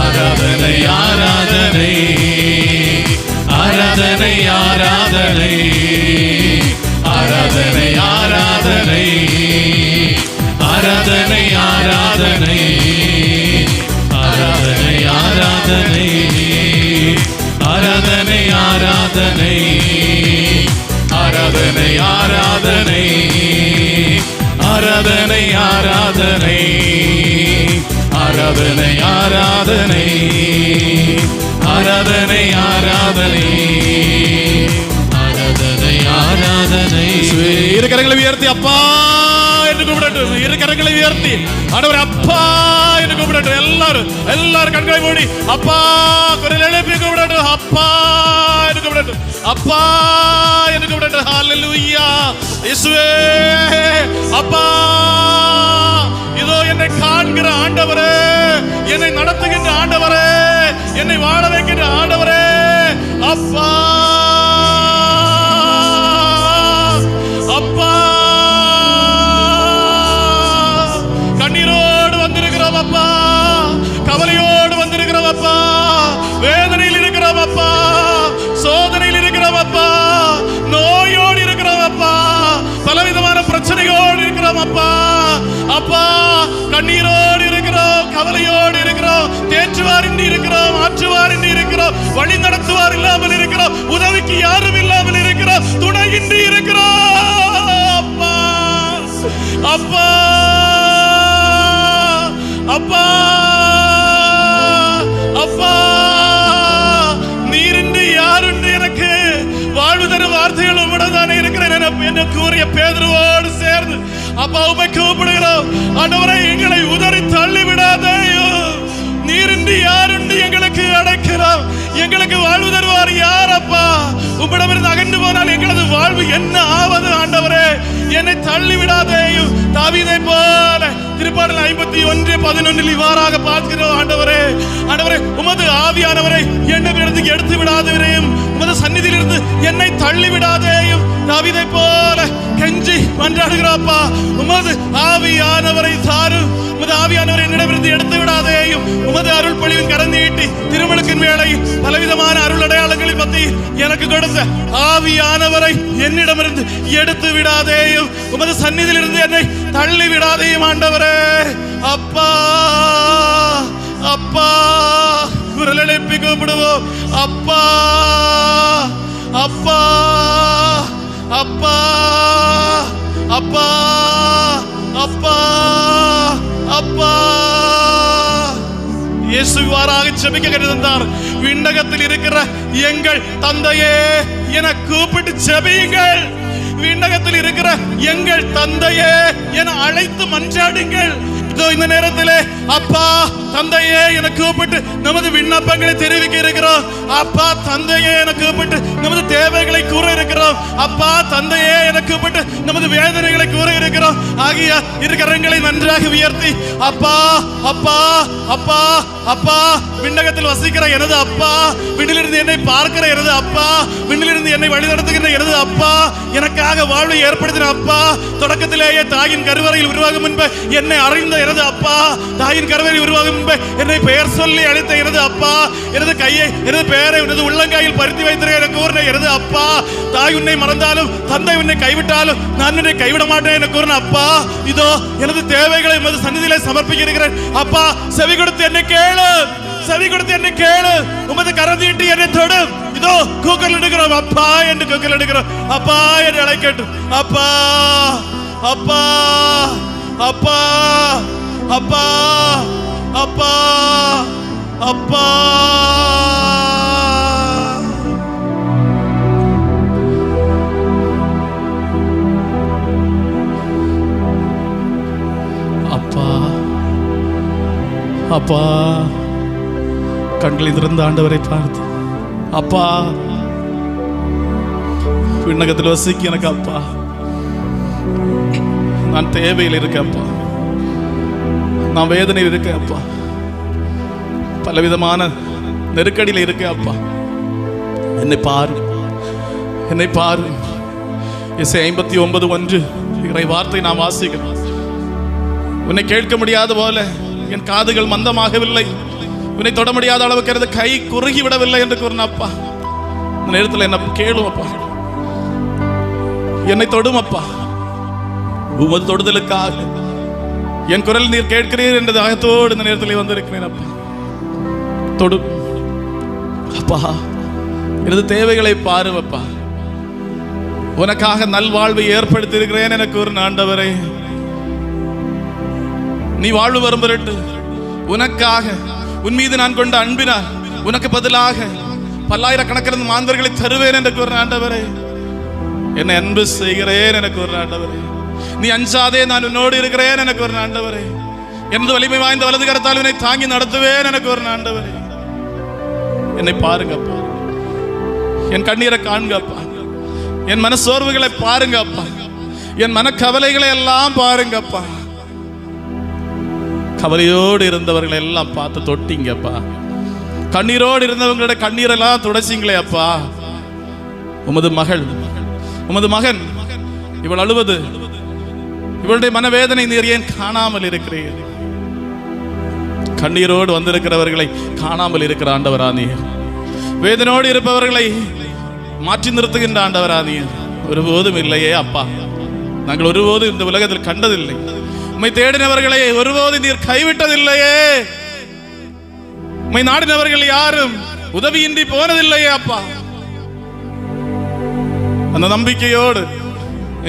ஆராதனை, ஆராதனை, ஆராதனை, ஆராதனை, ஆராதனை, ஆராதனை, ஆராதனை, ஆராதனை, ஆராதனை, ஆராதனை. ஆராதனை ஆராதனை ஆராதனை ஆராதனை ஆராதனை ஆராதனை. இரு கரங்களை உயர்த்தி அப்பா என்று கூப்பிடட்டும். இரு கரங்களை உயர்த்தி ஆண்டவரே அப்பா என்று கூப்பிடட்டும். எல்லாரும் கண்களை மூடி அப்பா குரல் எழுப்பி கூப்பிடட்டும். அப்பா என்று கூப்பிடட்டும். அப்பா என்று கூப்பிடட்டும். ஹல்லேலூயா. இயேசுவே அப்பா, இதோ என்னை காண்கிற ஆண்டவரே, என்னை நடத்துகின்ற ஆண்டவரே, என்னை வாழ வைக்கின்ற ஆண்டவரே, அப்பா அப்பா, கண்ணீரோடு வந்திருக்கிறோம் அப்பா, கவலையோடு வந்திருக்கிறோம் அப்பா, வேதனையில் இருக்கிறோம் அப்பா, சோதனையில் இருக்கிறோம் அப்பா, நோயோடு இருக்கிறோம் அப்பா, பலவிதமான பிரச்சனையோடு இருக்கிறோம் அப்பா. அப்பா கண்ணீரோடு இருக்கிறோம், கவலையோடு இருக்கிறோம், தேற்றுவார் இன்றி இருக்கிறோம், ஆற்றுவார் இன்றி இருக்கிறோம், வழி நடத்துவார் இல்லாமல் இருக்கிறோம், உதவிக்கு யாரும் இல்லாமல் இருக்கிறோம், துணையின்றி இருக்கிறோம் அப்பா. அப்பா அப்பா அப்பா, நீரின்றி யாருண்டு எனக்கு வாழ்வு தரும் வார்த்தைகள் உம்மிடம்தானே இருக்கிறேன் என்று கூறிய பேதுருவோடு சேர்ந்து அப்பா உம்மை கூப்பிடுகிறோம். ஆண்டவரே எங்களை உதறி தள்ளி விடாதேயும். நீரின்றி யாருண்டு எங்களுக்கு அடைக்கிறோம், எங்களுக்கு வாழ்வு தருவார் யார் அப்பா? உம்மிடமிருந்து அகன்று போனால் எங்களது வாழ்வு என்ன ஆவது? ஆண்டவரே என்னை தள்ளி விடாதேயும். தாவீதை போல திருப்பாடல் 51:11 இவ்வாறாக பார்க்கிறோம். ஆண்டவரே ஆண்டவரே உமது ஆவியானவரை என்னிடமிருந்து எடுத்து விடாதவரையும், உமது சந்நிதியிலிருந்து என்னை தள்ளி விடாதேயும். தாவீதை போல கெஞ்சி மன்றாடுகிறோப்பா, உமது ஆவியானவரை தாரும், உமது ஆவியானவரை என்னிடமிருந்து எடுத்து விடாதேயும். உமது அருள் பொழிவின் கரம் நீட்டி திருமணத்தின் வேளையில் பலவிதமான அருள் அடையாளங்களில் மத்தியில் எனக்கு கொடுத்த ஆவியானவரை என்னிடமிருந்து எடுத்து விடாதேயும். உமது சந்நிதியிலிருந்து என்னை தள்ளி விடாதேயும் ஆண்டவரே. அப்பா அப்பா, குரல் எழுப்பி கூப்பிடுவோம். அப்பா அப்பா அப்பா அப்பா அப்பா அப்பா. இயேசு இவ்வாறாக ஜெபிக்க கற்றுத்தந்தார். விண்ணகத்தில் இருக்கிற எங்கள் தந்தையே என கூப்பிட்டு ஜெபியுங்கள். விண்ணகத்தில் இருக்கிற எங்கள் தந்தையே என அழைத்து மன்றாடுங்கள். இந்த நேரத்திலே அப்பா தந்தையே என கூப்பிட்டு நமது விண்ணப்பங்களை தெரிவிக்க இருக்கிறோம். அப்பா தந்தையே என கூப்பிட்டு நமது தேவைகளை கூற இருக்கிறோம். அப்பா தந்தையே என கூப்பிட்டு நமது வேதனைகளை கூற இருக்கிறோம். ஆகிய இரு கரங்களை நன்றாக உயர்த்தி அப்பா அப்பா அப்பா அப்பா, விண்ணகத்தில் வசிக்கிற எனது அப்பா, விண்ணிலிருந்து என்னை பார்க்கிற எனது அப்பா, விண்ணிலிருந்து என்னை வழிநடத்துகின்ற எனது அப்பா, எனக்காக வாழ்வை ஏற்படுத்தின அப்பா, தொடக்கத்திலேயே தாயின் கருவறையில் உருவாகும் முன்பு என்னை அறிந்த எனது அப்பா, தாயின் கருவறையில் உருவாகும் முன்பு என்னை பெயர் சொல்லி அழைத்த எனது அப்பா, எனது கையை எனது பெயரை எனது உள்ளங்கையில் பருத்தி வைத்திருக்க கூறின எனது அப்பா, தாய் உன்னை மறந்தாலும் தந்தை உன்னை கைவிட்டாலும் நான் உன்னை கைவிட மாட்டேன் என கூறின அப்பா, இதோ எனது தேவைகளை உமது சந்நிதியிலே சமர்ப்பிக்கிறேன் அப்பா. செவி கொடுத்து என்னை கேளு, செவி கொடுத்து என்னை கேளு, உமது கரம் நீட்டி என்னை தொடு. இதோ கூக்கல் எடுக்கிறோம் அப்பா என்று கூக்கல் எடுக்கிறோம். அப்பா என்று அழைக்கட்டும். அப்பா அப்பா அப்பா அப்பா அப்பா அப்பா. அப்பா அப்பா, கண்களை திறந்த ஆண்டவரை பார்த்து அப்பா, விண்ணகத்தில் வசிக்க எனக்கு அப்பா, நான் தேவையில் இருக்கேன் அப்பா, நான் வேதனையில் இருக்கேன் அப்பா, பலவிதமான நெருக்கடியில் இருக்கேன் அப்பா, என்னை பாரு, என்னை பாரு. எஸ்ஐயா 59:1 இறை வார்த்தை நாம் வாசிக்கிறோம். உன்னை கேட்க முடியாத போல என் காதுகள் மந்தமாகவில்லை, உன்னை தொட முடியாத அளவுக்கு எனது கை குறுகி விடவில்லை என்று கூறின அப்பா, இந்த நேரத்தில் என்ன கேளும் அப்பா, என்னை தொடும் அப்பா. உமது தொடுதலுக்காக என் குரல் நீர் கேட்கிறீர் என்ற தாகத்தோடு இந்த நேரத்தில் வந்திருக்கிறேன் அப்பா. தொடு அப்பா, எனது தேவைகளை பாருவப்பா. உனக்காக நல்வாழ்வை ஏற்படுத்தி இருக்கிறேன் என கூறின ஆண்டவரே, நீ வாழ்வு வரும் பொருட்டு உனக்காக உன் மீது நான் கொண்ட அன்பினால் உனக்கு பதிலாக பல்லாயிரக்கணக்கான மாந்தர்களை தருவேன் என்று கூறின ஆண்டவரே, என்னை அன்பு செய்கிறேன் எனக்கு ஒரு ஆண்டவரே. நீ அஞ்சாதே, நான் உன்னோடு இருக்கிறேன் எனக்கு ஒரு ஆண்டவரே. எனது வலிமை வாய்ந்த வலது கரத்தால் உன்னை தாங்கி நடத்துவேன் எனக்கு ஒரு ஆண்டவரே. என்னை பாருங்கப்பா, என் கண்ணீரை காண்கப்பா, என் மன சோர்வுகளை பாருங்கப்பா, என் மன கவலைகளை எல்லாம் பாருங்கப்பா. கவலையோடு இருந்தவர்களை எல்லாம் பார்த்து தொட்டிங்கப்பா. கண்ணீரோடு இருந்தவங்களோட கண்ணீரெல்லாம் துடைச்சிங்களே அப்பா. உமது மகள், உமது மகன் இவள் அழுவது, இவளுடைய மனவேதனை நீர் ஏன் காணாமல் இருக்கிறீர்கள்? கண்ணீரோடு வந்திருக்கிறவர்களை காணாமல் இருக்கிற ஆண்டவரா நீர், வேதனோடு இருப்பவர்களை மாற்றி நிறுத்துகின்ற ஆண்டவரா நீர் ஒருபோதும் இல்லையே அப்பா. நாங்கள் ஒருபோதும் இந்த உலகத்தில் கண்டதில்லை. உம்மை தேடினவர்களை ஒருபோதும் நீர் கைவிட்டதில்லையே. உம்மை நாடினவர்கள் யாரும் உதவியின்றி போனதில்லையே அப்பா. அந்த நம்பிக்கையோடு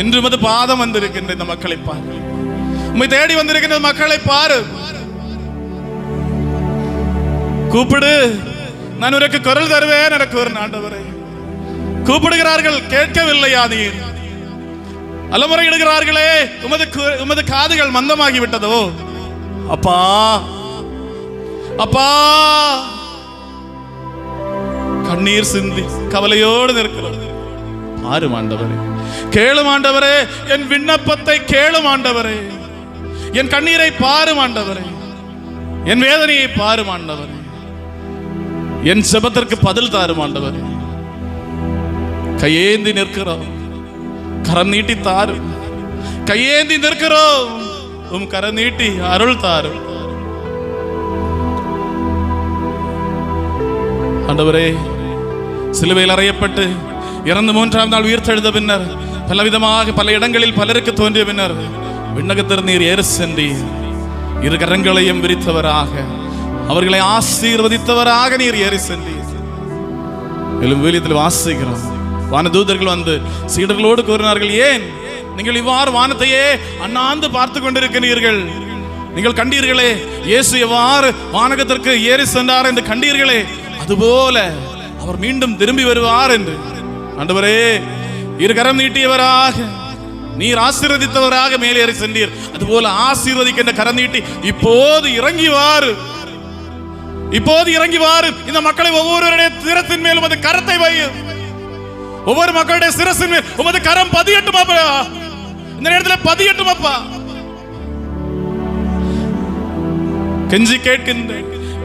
இன்று உமது பாதம் வந்திருக்கின்ற இந்த மக்களை பாரு. உம்மை தேடி வந்திருக்கின்ற மக்களை பாரு. கூப்பிடு, நான் உனக்கு குரல் தருவேன் எனக்கு ஒரு ஆண்டவரே. கூப்பிடுகிறார்கள், கேட்கவில்லையா நீர்? அலமுறையிடுகிறார்களே, உமது காதுகள் மந்தமாகி விட்டதோ அப்பா? அப்பா, கண்ணீர் சிந்தி கவலையோடு நிற்கிறது. பாரும் ஆண்டவரே, கேளும் ஆண்டவரே, என் விண்ணப்பத்தை கேளும் ஆண்டவரே, என் கண்ணீரை பாரும் ஆண்டவரே, என் வேதனையை பாரும் ஆண்டவரே, என் செபத்திற்கு பதில் தாரும் ஆண்டவரே. கையேந்தி நிற்கிறோம், கரம் நீட்டி தாரும். கையேந்தி நிற்கிறோம், உம் கரம் நீட்டி அருள் தாரும் ஆண்டவரே. சிலுவையில் அறையப்பட்டு இறந்து 3ஆம் நாள் உயிர்த்தெழுந்த பின்னர் பலவிதமாக பல இடங்களில் பலருக்கு தோன்றிய பின்னர் விண்ணகத்திற்கு நீர் ஏறு சென்றி இரு கரங்களையும் விரித்தவராக அவர்களை ஆசீர்வதித்தவராக நீர் ஏறி சென்றி மேலும் வீலியத்தில் வாசிக்கிறோம். வானதூதர்கள் வந்து சீடர்களோடு கூறினார்கள், ஏன் நீங்கள் இவ்வாறு வானத்தையே அண்ணாந்து பார்த்து கொண்டிருக்கிறீர்கள்? நீங்கள் கண்டீர்களே இயேசு எவ்வாறு வானகத்திற்கு ஏறி சென்றார் என்று கண்டீர்களே, அதுபோல அவர் மீண்டும் திரும்பி வருவார் என்று. ஆண்டவரே, இரு கரம் நீட்டியவராக நீர் ஆசீர்வதித்தவராக மேலே ஏறி சென்றீர். அதுபோல ஆசீர்வதிக்கின்ற கரம் நீட்டி இப்போது இறங்கி வாரு, இப்போது இறங்கி வாரு. இந்த மக்களை ஒவ்வொருவருடைய சிரசின் மேலும் அது கரத்தை வையும். ஒவ்வொரு மக்களுடைய சிரசின் மேல் உமது கரம் பதியட்டும் அப்பா. இந்த நேரத்தில் பதியட்டும் அப்பா. கெஞ்சி கேட்கின்ற,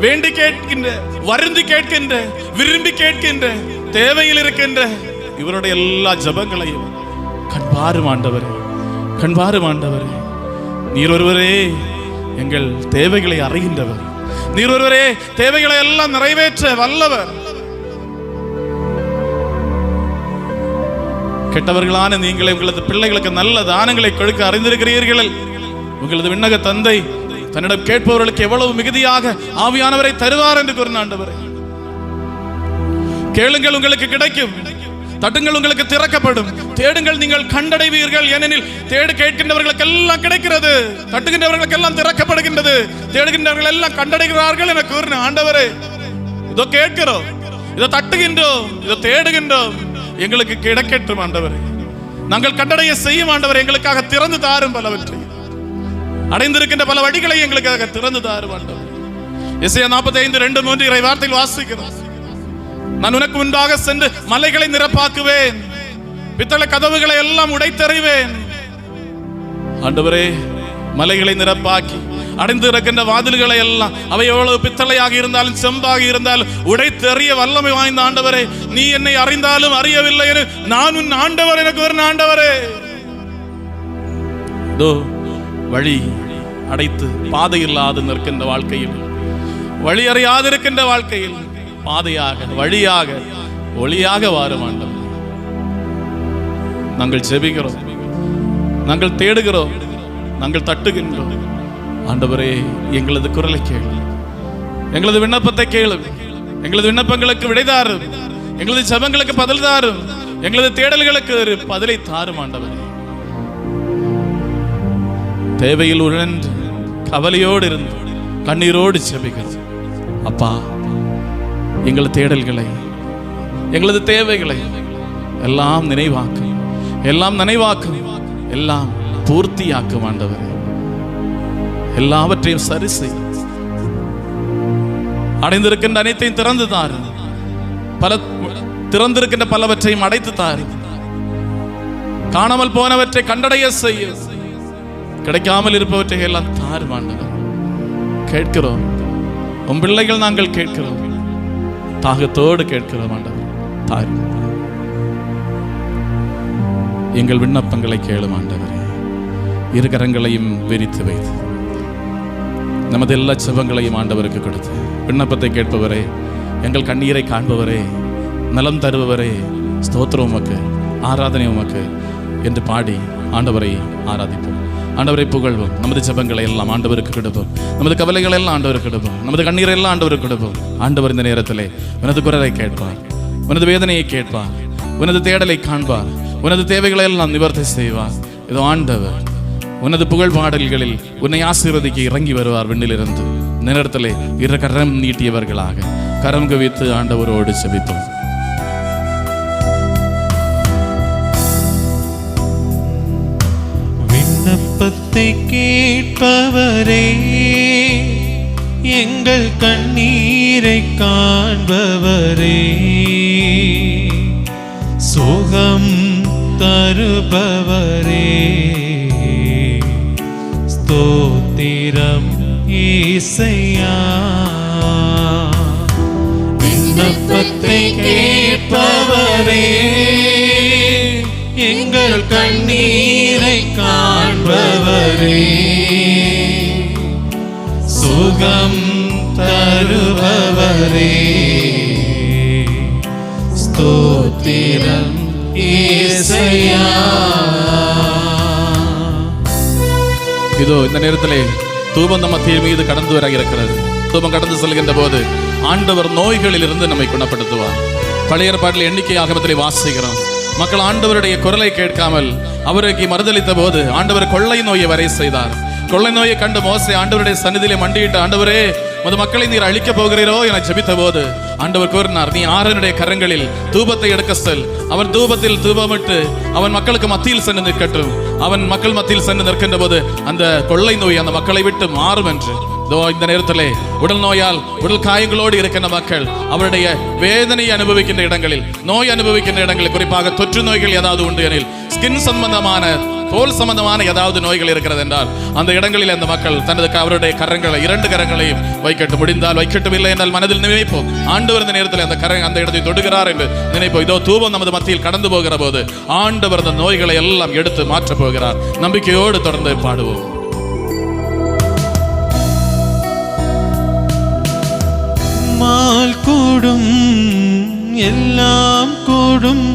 வேண்டி கேட்கின்ற, வருந்தி கேட்கின்ற, விரும்பி கேட்கின்ற, தேவையில் இருக்கின்ற இவருடைய எல்லா ஜபங்களையும் கண்பாரும் ஆண்டவரே, கண்பாரும் ஆண்டவரே. நீர் ஒருவரே எங்கள் தேவைகளை அறிகின்றவர். நீர் ஒருவரே தேவைகளை எல்லாம் நிறைவேற்ற வல்லவர். கெட்டவர்களான நீங்களே உங்களது பிள்ளைகளுக்கு நல்ல தானங்களை கொடுக்க அறிந்திருக்கிறீர்கள். உங்களது விண்ணக தந்தை தன்னிடம் கேட்பவர்களுக்கு எவ்வளவு மிகுதியாக ஆவியானவரை தருவார் என்று கூறின ஆண்டவரே. கேளுங்கள் உங்களுக்கு கிடைக்கும், தட்டுங்கள் உங்களுக்கு திறக்கப்படும், தேடுங்கள் நீங்கள் கண்டடைவீர்கள். ஏனெனில் தேடு கேட்கின்றவர்களுக்கு எல்லாம் கிடைக்கிறது, தட்டுகின்றவர்களுக்கு எல்லாம் திறக்கப்படுகின்றது, தேடுகின்றவர்கள் எல்லாம் கண்டடைகிறார்கள் என கூறின ஆண்டவரே. இதோ கேட்கிறோம், இதோ தட்டுகின்றோம், இதோ தேடுகின்றோம், எங்களுக்கு கிடைக்கட்டும் ஆண்டவரே. நாங்கள் கண்டடைய செய்யும் ஆண்டவரே. எங்களுக்காக திறந்து தாரும், பலவற்றை அடைந்திருக்கின்ற பல வழிகளை எங்களுக்காக திறந்து தாரும் ஆண்டவரே. எசையா 45:2-3 இறை வார்த்தையில் வாசிக்கிறோம். நான் உனக்கு முன்பாக சென்று மலைகளை நிரப்பாக்குவேன், பித்தளை கதவுகளை எல்லாம் உடைத்தெறிவேன். ஆண்டவரே, மலைகளை நிரப்பாக்கி அடைந்து இருக்கின்ற வாதில்களை எல்லாம் அவை எவ்வளவு பித்தளையாக இருந்தாலும் செம்பாக இருந்தாலும் உடைத்தெறிய வல்லமை வாய்ந்த ஆண்டவரே, நீ என்னை அறிந்தாலும் அறியவில்லை என நான் உன் ஆண்டவர் எனக்கு ஒரு ஆண்டவரே. வழி அடைத்து பாதை இல்லாது நிற்கின்ற வாழ்க்கையில், வழி அறியாது இருக்கின்ற வாழ்க்கையில் பாதையாக, வழியாக, ஒளியாக வாரும் ஆண்டவர். நாங்கள் செபிக்கிறோம், நாங்கள் தேடுகிறோம், நாங்கள் தட்டுகின்றோம். ஆண்டவரே, எங்களது குரலை கேளு, எங்களது விண்ணப்பத்தை கேளு, எங்களது விண்ணப்பங்களுக்கு விடைதாரும், எங்களது ஜெபங்களுக்கு பதில் தாரும், எங்களது தேடல்களுக்கு ஒரு பதிலை தாரும் ஆண்டவரே. தேவையில் உழன்று கவலையோடு இருந்து கண்ணீரோடு ஜெபிக்கிறோம். அப்பா, எங்கள் தேடல்களை, எங்களது தேவைகளை எல்லாம் நினைவாக்கும், எல்லாம் நினைவாக்கும், எல்லாம் பூர்த்தியாக்கும் ஆண்டவரே. எல்லாவற்றையும் சரி செய். அடைந்திருக்கின்ற அனைத்தையும் திறந்து தாரு. திறந்திருக்கின்ற பலவற்றையும் அடைத்து தாரு. காணாமல் போனவற்றை கண்டடைய செய்ய, கிடைக்காமல் இருப்பவற்றை எல்லாம் தாரு ஆண்டவர். கேட்கிறோம், உன் பிள்ளைகள் நாங்கள் கேட்கிறோம், தாகத்தோடு கேட்கிறோம் ஆண்டவர். தாரு, எங்கள் விண்ணப்பங்களை கேளும் ஆண்டவரே. இரு கரங்களையும் விரித்து வைத்து நமது எல்லா செபங்களையும் ஆண்டவருக்கு கொடுத்து, விண்ணப்பத்தை கேட்பவரே, எங்கள் கண்ணீரை காண்பவரே, நலம் தருபவரே, ஸ்தோத்திரம் உமக்கு, ஆராதனை உமக்கு என்று பாடி ஆண்டவரை ஆராதிப்போம். ஆண்டவரை புகழ்வோம். நமது ஜெபங்களை எல்லாம் ஆண்டவருக்கு கொடுப்போம். நமது கவலைகளை எல்லாம் ஆண்டவருக்கு கொடுப்போம். நமது கண்ணீரை எல்லாம் ஆண்டவருக்கு கொடுப்போம். ஆண்டவர் இந்த நேரத்திலே உனது குரலை கேட்பார், உனது வேதனையை கேட்பார், உனது தேடலை காண்பார், உனது தேவைகளை எல்லாம் நிவர்த்தி செய்வார். இதோ ஆண்டவர் உனது புகழ் பாடல்களில் உன்னை ஆசீர்வதிக்க இறங்கி வருவார். விண்ணிலிருந்து நேரத்திலே இரு கரம் நீட்டியவர்களாக கரம் குவித்து ஆண்டவரோடு செபிப்போம். விண்ணப்பத்தை கேட்பவரே, எங்கள் கண்ணீரை காண்பவரே, சுகம் தருபவரே, ஸ்தோத்திரம் இயேசையா. விண்ணப்பத்தை கேட்பவரே, எங்கள் கண்ணீரை காண்பவரே, சுகம் தருபவரே, ஸ்தோத்திரம் இயேசையா. இதோ இந்த நேரத்திலே தூபம் நம்ம மீது கடந்து வர இருக்கிறது. தூபம் கடந்து செல்கின்ற போது ஆண்டவர் நோய்களில் இருந்து நம்மை குணப்படுத்துவார். பழைய ஏற்பாட்டில் எண்ணிக்கை ஆகமத்திலே வாசிக்கிறோம். மக்கள் ஆண்டவருடைய குரலை கேட்காமல் அவருக்கு மறுதளித்த போது ஆண்டவர் கொள்ளை நோயை வரை செய்தார். கொள்ளை நோயை கண்டு மோசே ஆண்டவருடைய சந்நிதியிலே மண்டியிட்டு, ஆண்டவரே, மது மக்களை நீர் அழிக்க போகிறீரோ என ஜெபித்த போது ஆண்டவர் கூறினார், நீ ஆரோனுடைய கரங்களில் தூபத்தை எடுக்க செல். அவன் தூபத்தில் தூபமிட்டு அவன் மக்களுக்கு மத்தியில் சென்று நிற்கட்டும். அவன் மக்கள் மத்தியில் சென்று நிற்கின்ற போது அந்த கொள்ளை நோய் அந்த மக்களை விட்டு மாறும் என்று. இந்த நேரத்திலே உடல் நோயால் உடல் காயங்களோடு இருக்கின்ற மக்கள் அவருடைய வேதனை அனுபவிக்கின்ற இடங்களில், நோய் அனுபவிக்கின்ற இடங்களில், குறிப்பாக தொற்று நோய்கள் ஏதாவது உண்டு எனில், ஸ்கின் சம்பந்தமான, தோல் சம்பந்தமான ஏதாவது நோய்கள் இருக்கிறது என்றால் அந்த இடங்களில் அந்த மக்கள் தனது அவருடைய கரங்களை, இரண்டு கரங்களையும் வைக்கட்டும். முடிந்தால் வைக்கட்டும், இல்லை என்றால் மனதில் நினைப்போம், ஆண்டவர் இந்த நேரத்தில் அந்த இடத்தை தொடுகிறார் என்று நினைப்போம். இதோ தூபம் நமது மத்தியில் கடந்து போகிற போது ஆண்டவர் அந்த நோய்களை எல்லாம் எடுத்து மாற்றப் போகிறார். நம்பிக்கையோடு தொடர்ந்து பாடுவோம். கூடும் எல்லாம் கூடும்,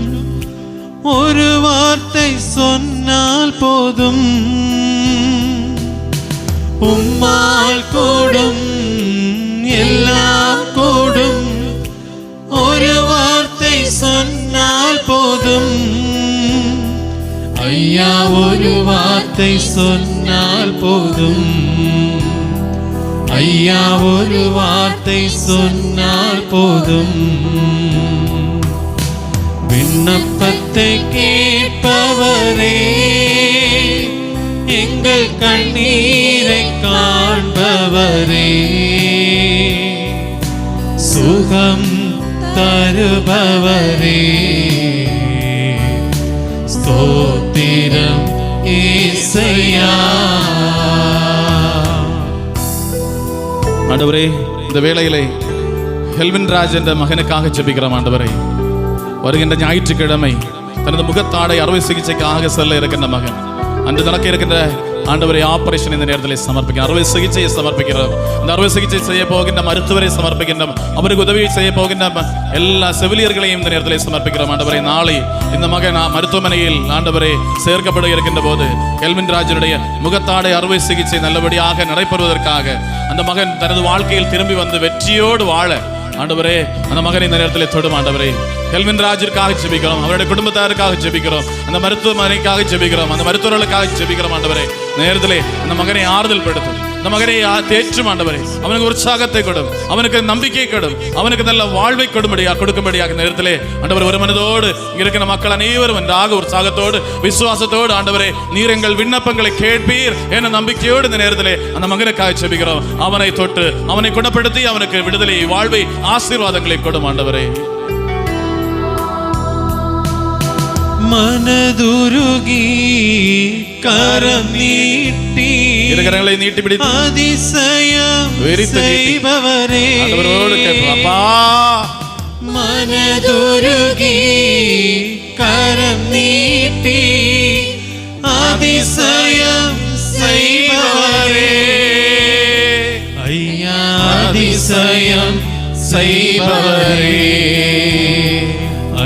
ஒரு வார்த்தை சொன்னால் போதும். உம்மால் கூடும் எல்லாம் கூடும், ஒரு வார்த்தை சொன்னால் போதும். ஐயா, ஒரு வார்த்தை சொன்னால் போதும். ஐயா, ஒரு வார்த்தை சொன்னால் போதும். விண்ணப்பத்தை கேட்பவரே, எங்கள் கண்ணீரை காண்பவரே, சுகம் தருபவரே, ஸ்தோத்திரம் இயேசையா. ஆண்டவரே, இந்த வேளையிலே ஹெல்வின் ராஜ் என்ற மகனுக்காக ஜெபிக்கிறோம். ஆண்டவரே, வருகின்ற ஞாயிற்றுக்கிழமை தனது முகத்தாடை அறுவை சிகிச்சைக்காக செல்ல இருக்கின்ற மகன், அன்று நடக்க இருக்கின்ற ஆண்டவரை ஆபரேஷன் இந்த நேரத்தில் சமர்ப்பிக்கிறோம். அறுவை சிகிச்சையை சமர்ப்பிக்கிறோம். அந்த அறுவை சிகிச்சை செய்ய போகின்ற மருத்துவரை சமர்ப்பிக்கின்றோம். அவருக்கு உதவி செய்ய போகின்ற எல்லா செவிலியர்களையும் இந்த நேரத்தில் சமர்ப்பிக்கிறோம். ஆண்டவரை, நாளை இந்த மகன் மருத்துவமனையில் ஆண்டவரை சேர்க்கப்பட இருக்கின்ற போது ஹெல்வின் ராஜனுடைய முகத்தாடை அறுவை சிகிச்சை நல்லபடியாக நடைபெறுவதற்காக அந்த மகன் தனது வாழ்க்கையில் திரும்பி வந்து வெற்றியோடு வாழ ஆண்டவரே அந்த மகனை இந்த நேரத்தில் தொடும். ஆண்டவரே, ஹெல்வின் ராஜிற்காக ஜெபிக்கிறோம். அவருடைய குடும்பத்தாருக்காக ஜெபிக்கிறோம். அந்த மருத்துவமனைக்காக ஜெபிக்கிறோம். அந்த மருத்துவர்களுக்காக ஜெபிக்கிறோம். ஆண்டவரே, நேரத்திலே அந்த மகனை ஆறுதல் படுத்தும். இந்த மகனை தேற்றும் ஆண்டவரே. அவனுக்கு உற்சாகத்தை கொடும், அவனுக்கு நம்பிக்கை கொடும், அவனுக்கு நல்ல வாழ்வை கொடுக்கும்படியாக இந்த நேரத்திலே ஆண்டவர் ஒரு மனதோடு இருக்கிற மக்கள் அனைவரும் ஒன்றாக உற்சாகத்தோடு விசுவாசத்தோடு ஆண்டவரே நீர் எங்கள் விண்ணப்பங்களை கேட்பீர் என்ற நம்பிக்கையோடு இந்த நேரத்திலே அந்த மகனுக்காக செபிக்கிறோம். அவனை தொட்டு அவனை குணப்படுத்தி அவனுக்கு விடுதலை, வாழ்வை, ஆசீர்வாதங்களை கொடும் ஆண்டவரே. மனதுருகி கரம் நீட்டி கரங்களை நீட்டி பிடித்து அதிசயம் செய்பவரே, அப்பா மனதுருகி கரம் நீட்டி அதிசயம் செய்பவரே, ஐயா அதிசயம் செய்பவரே,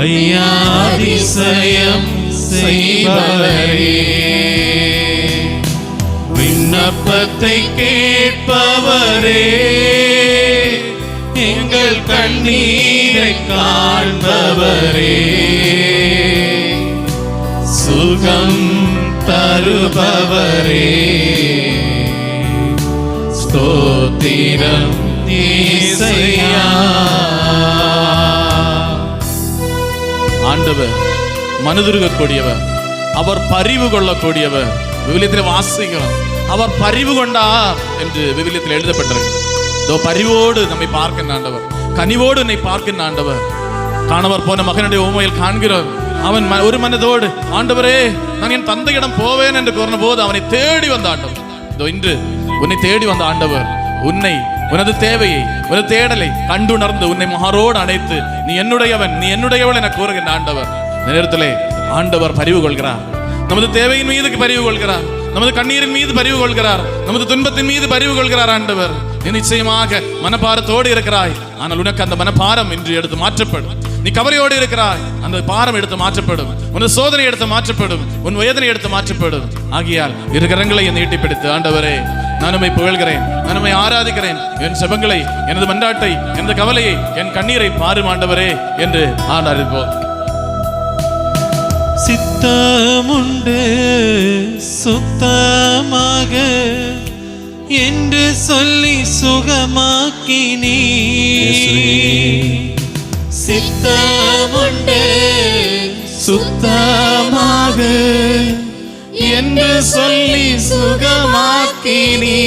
ஐயா அதிசயம் செய்பவரே, விண்ணப்பத்தை கேட்பவரே, எங்கள் கண்ணீரை காண்பவரே, சுகம் தருபவரே, ஸ்தோத்திரம் இயேசுவே. ஆண்டவர் மனதுருகக்கூடியவர், அவர் பரிவு கொள்ளக்கூடியவர். விவிலியத்தில் வாசிக்கிறோம், அவர் பரிவு கொண்டார் என்று விவிலியத்தில் எழுதப்பட்டிருக்கு. இதோ பரிவோடு நம்மை பார்க்கின்ற ஆண்டவர், கனிவோடு என்னை பார்க்கின்ற ஆண்டவர். காணவர் போன மகனுடைய உண்மையில் காண்கிறோம். அவன் ஒரு மனதோடு ஆண்டவரே நான் என் தந்தையிடம் போவேன் என்று கூறின போது அவனை தேடி வந்த ஆண்டவர். இதோ இன்று உன்னை தேடி வந்த ஆண்டவர் உன்னை, உனது தேவையை, உனது தேடலை கண்டுணர்ந்து உன்னை மகாரோடு அணைத்து நீ என்னுடையவன், நீ என்னுடையவள் என கூறுகின்ற ஆண்டவர். நேரத்திலே ஆண்டவர் பரிவு கொள்கிறார். நமது தேவையின் மீது பரிவு கொள்கிறார், நமது கண்ணீரின் மீது பரிவு கொள்கிறார், நமது துன்பத்தின் மீது பரிவு கொள்கிறார் ஆண்டவர். நீ நிச்சயமாக மனப்பாரத்தோடு இருக்கிறாய், ஆனால் உனக்கு அந்த மனப்பாரம் இன்று எடுத்து மாற்றப்படும். நீ கவலையோடு இருக்கிறாய், அந்த பாரம் எடுத்து மாற்றப்படும். உன் சோதனை எடுத்து மாற்றப்படும், உன் வேதனை எடுத்து மாற்றப்படும். ஆகியால் இரு கரங்களை நீட்டி பிடித்து ஆண்டவரே நான் உம்மை புகழ்கிறேன், நான் உம்மை ஆராதிக்கிறேன், என் செபங்களை, எனது மன்றாட்டை, எனது கவலையை, என் கண்ணீரை பாரும் ஆண்டவரே என்று ஆராதிப்போம். சித்தமுண்டு சுத்தமாக என்று சொல்லி சுகமாக்கினீ, சித்தமுண்டு சுத்தமாக என்று சொல்லி சுகமாக்கினீ,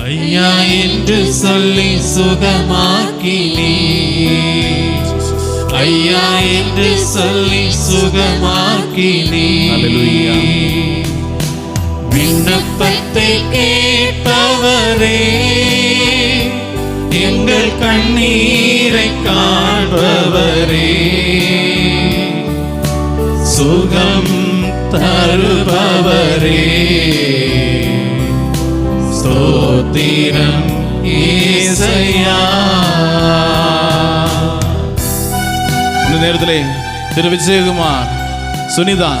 ஐயா என்று சொல்லி சுகமாக்கினீ, ஐயா என்று சொல்லி சுகமாக்கினீ. விண்ணப்பத்தை கேட்பவரே, எங்கள் கண்ணீரை காண்பவரே, சுகம் தருபவரே, ஸ்தோத்திரம் இயேசுவே. இந்த நேரத்திலே திரு விஜயகுமார், சுனிதா,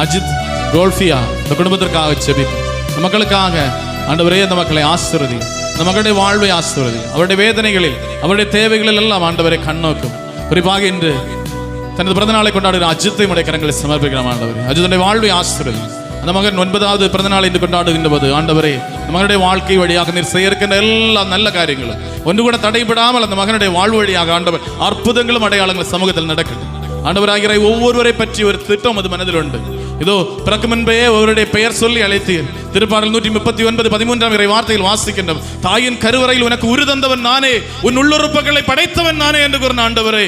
அஜித், கோல்ஃபியா இந்த குடும்பத்திற்காக செபிப்போம். இந்த மக்களுக்காக ஆண்டவரே இந்த மக்களை ஆசீர்வதி, இந்த மக்களுடைய வாழ்வை ஆசீர்வதி, அவருடைய வேதனைகளில், அவருடைய தேவைகளில் எல்லாம் ஆண்டவரை கண்ணோக்கும். குறிப்பாக இன்று தனது பிறந்த நாளை கொண்டாடுகிற அஜித்தை உடைய கரங்களை சமர்ப்பிக்கிறோம் ஆண்டவரே. அஜித்துடைய வாழ்வை ஆசீர்வதி. அந்த மகன் 9வது பிறந்த நாளை இன்று கொண்டாடுகின்ற போது ஆண்டவரே இந்த மகனுடைய வாழ்க்கை வழியாக நீர் செய்ய இருக்கின்ற எல்லா நல்ல காரியங்களும் ஒன்று கூட தடைபடாமல் அந்த மகனுடைய வாழ்வு வழியாக ஆண்டவர் அற்புதங்களும் அடையாளங்களும் சமூகத்தில் நடக்கட்டும். ஆண்டவராகிற ஒவ்வொருவரை பற்றி ஒரு திட்டம் அது மனதில் உண்டு. இதோ பிறக்கும் முன்பே அவருடைய பெயர் சொல்லி அழைத்தீர். திருப்பாடல் 139:13 வார்த்தையில் வாசிக்கின்றோம். தாயின் கருவறையில் உனக்கு உரு தந்தவன் நானே, உன் உள்ளுறுப்புகளை படைத்தவன் நானே என்று கூறின ஆண்டவரே,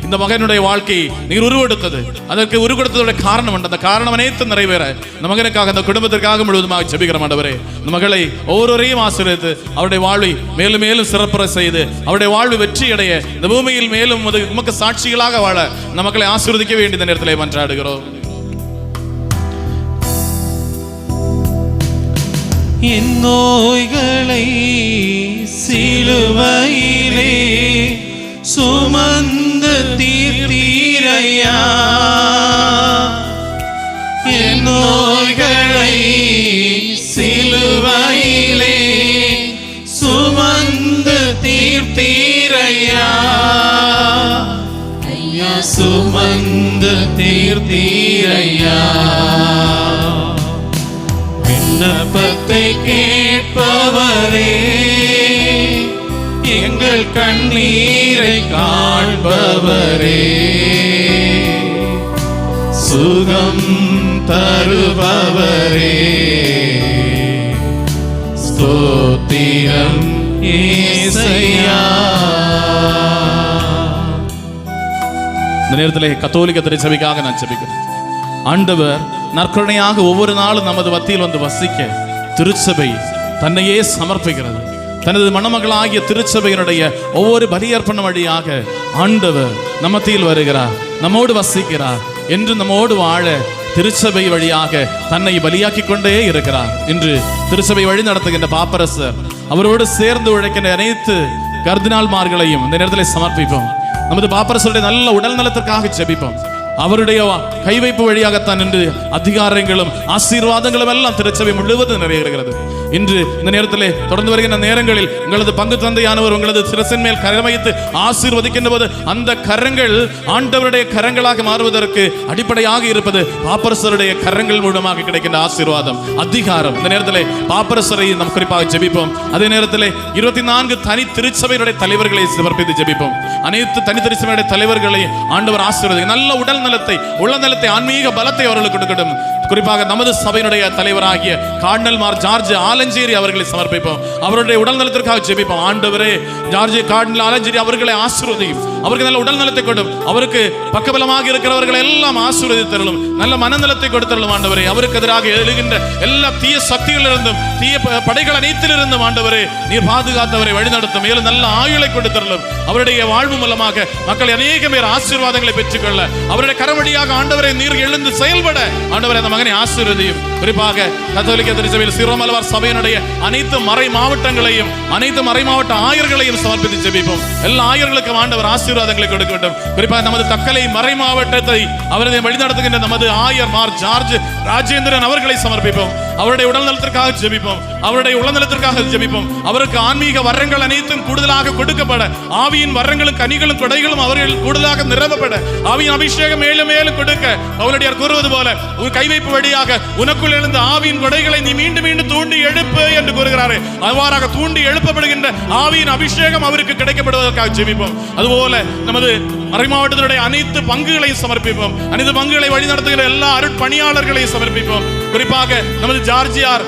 இந்த மகனுடைய வாழ்க்கை நீர் உருவெடுத்தது. அதற்கு உருவெடுத்ததோட காரணம் உண்டு. அந்த காரணம் அனைத்தும் நிறைவேற இந்த மகனுக்காக, அந்த குடும்பத்திற்காக முழுவதுமாக ஜெபிக்கிற ஆண்டவரே, இந்த மகளை ஒவ்வொருவரையும் ஆசீர்வதித்து அவருடைய வாழ்வை மேலும் மேலும் சிறப்புற செய்து அவருடைய வாழ்வு வெற்றி அடைய இந்த பூமியில் மேலும் உமக்கு சாட்சிகளாக வாழ இந்த மக்களை ஆசீர்வதிக்க வேண்டிய இந்த நேரத்தில் மன்றாடுகிறோம். என் நோய்களை சிலுவையிலே சுமந்து தீர்த்தீரையா, என் நோய்களை சிலுவையிலே சுமந்து தீர்த்தீரையா, ஐயா சுமந்து தீர்த்தீரையா. விண்ணப்பத்தை கேட்பவரே, எங்கள் கண்ணீரை காண்பவரே, சுகம் தருபவரே, ஸ்தோத்திரம் இயேசையா. இந்த நேரத்தில் கத்தோலிக்க திருச்சபைக்காக நான் ஜெபிக்கிறேன். ஆண்டவர் நற்கருணையாக ஒவ்வொரு நாளும் நமது மத்தியில் வந்து வசிக்க திருச்சபை தன்னையே சமர்ப்பிக்கிறது. தனது மணமகளாகிய திருச்சபையினுடைய ஒவ்வொரு பலியர்ப்பண வழியாக ஆண்டவர் நம்மத்தில் வருகிறார், நம்மோடு வசிக்கிறார், என்று நம்மோடு வாழ திருச்சபை வழியாக தன்னை பலியாக்கி கொண்டே இருக்கிறார். இன்று திருச்சபை வழி நடத்துகின்ற பாப்பரசர், அவரோடு சேர்ந்து உழைக்கின்ற அனைத்து கர்தினால்மார்களையும் இந்த நேரத்தில் சமர்ப்பிப்போம். நமது பாப்பரசருடைய நல்ல உடல் நலத்திற்காக ஜெபிப்போம். அவருடைய கைவைப்பு வழியாகத்தான் இன்று அதிகாரங்களும் ஆசீர்வாதங்களும் எல்லாம் திருச்சபை முழுவதும் நிறைவேறுகிறது. இன்று இந்த நேரத்திலே தொடர்ந்து வருகின்ற நேரங்களில் உங்களது பங்கு தந்தையானவர் உங்களது சிரசின் மேல் கரம் வைத்து ஆசீர்வதிக்கின்ற போது அந்த கரங்கள் ஆண்டவருடைய கரங்களாக மாறுவதற்கு அடிப்படையாக இருப்பது பாப்பரசருடைய கரங்கள் மூலமாக கிடைக்கின்ற ஆசீர்வாதம், அதிகாரம். இந்த நேரத்திலே பாப்பரசரை நாம் குறிப்பாக ஜெபிப்போம். அதே நேரத்திலே 24 தனி திருச்சபையுடைய தலைவர்களை சமர்ப்பித்து ஜெபிப்போம். அனைத்து தனி திருச்சபையுடைய தலைவர்களை ஆண்டவர் ஆசீர்வதி, நல்ல உடல் நலத்தை, உள்ள நலத்தை, ஆன்மீக பலத்தை அவர்களுக்கு கொடுக்கட்டும். குறிப்பாக நமது சபையினுடைய தலைவராகிய கார்டினல் மார் ஜார்ஜ் ஆலஞ்சேரி அவர்களை சமர்ப்பிப்போம். அவருடைய உடல் நலத்திற்காக ஜெபிப்போம். ஆண்டவரே, ஜார்ஜ் கார்டினல் ஆலஞ்சேரி அவர்களை ஆசீர்வதியும், அவருக்கு நல்ல உடல் நலத்தை கொடும், அவருக்கு பக்கபலமாக இருக்கிறவர்களை எல்லாம் ஆசீர்வதித்தருளும், நல்ல மனநலத்தை கொடுத்தருளும். ஆண்டவரே, அவருக்கு எதிராக எழுகின்ற எல்லா தீய சக்திகளிலிருந்தும் தீய படைகள் அனைத்திலிருந்தும் ஆண்டவரே நீர் பாதுகாத்தவரை வழிநடத்தும், மேலும் நல்ல ஆயுளை கொடுத்தருளும். அவருடைய வாழ்வு மூலமாக மக்கள் அநேக பேர் ஆசீர்வாதங்களை பெற்றுக்கொள்ள அவருடைய கரவழியாக ஆண்டவரை நீர் எழுந்து செயல்பட ஆண்டவரை அந்த மகனை ஆசீர்வதியும். குறிப்பாக கத்தோலிக்க திருச்சபையில் சிரோமலவார் சபையினுடைய அனைத்து மறை மாவட்டங்களையும் அனைத்து மறை மாவட்ட ஆயர்களையும் சமர்ப்பித்து ஜெபிப்போம். எல்லா ஆயர்களுக்கும் ஆண்டவர் ஆசீர்வாதங்களை கொடுக்க வேண்டும். குறிப்பாக நமது தக்கலை மறை மாவட்டத்தை அவரை வழிநடத்துகின்ற நமது ஆயர் மார் ஜார்ஜ் ராஜேந்திரன் அவர்களை சமர்ப்பிப்போம். அவருடைய உடல் நலத்திற்காக ஜெபிப்போம், அவருடைய உடல்நலத்திற்காக ஜெபிப்போம். அவருக்கு ஆன்மீக வரங்கள் அனைத்தும் கூடுதலாக கொடுக்கப்பட, ஆவியின் வரங்களும் கனிகளும் கொடைகளும் அவர்கள் கூடுதலாக நிரப்பப்பட, ஆவியின் அபிஷேகம் மேலும் மேலும் கொடுக்க, அவருடைய கூறுவது போல ஒரு கைவைப்பு வழியாக உனக்குள் எழுந்த ஆவியின் கொடைகளை நீ மீண்டும் மீண்டும் தூண்டி எழுப்பு என்று கூறுகிறாரே, அவ்வாறாக தூண்டி எழுப்பப்படுகின்ற ஆவியின் அபிஷேகம் அவருக்கு கிடைக்கப்படுவதற்காக ஜெபிப்போம். அதுபோல நமது மறை மாவட்டத்தினுடைய அனைத்து பங்குகளையும் சமர்ப்பிப்போம். அனைத்து பங்குகளை வழிநடத்துகிற எல்லா அருட்பணியாளர்களையும் சமர்ப்பிப்போம். குறிப்பாக நமது ஜார்ஜியார்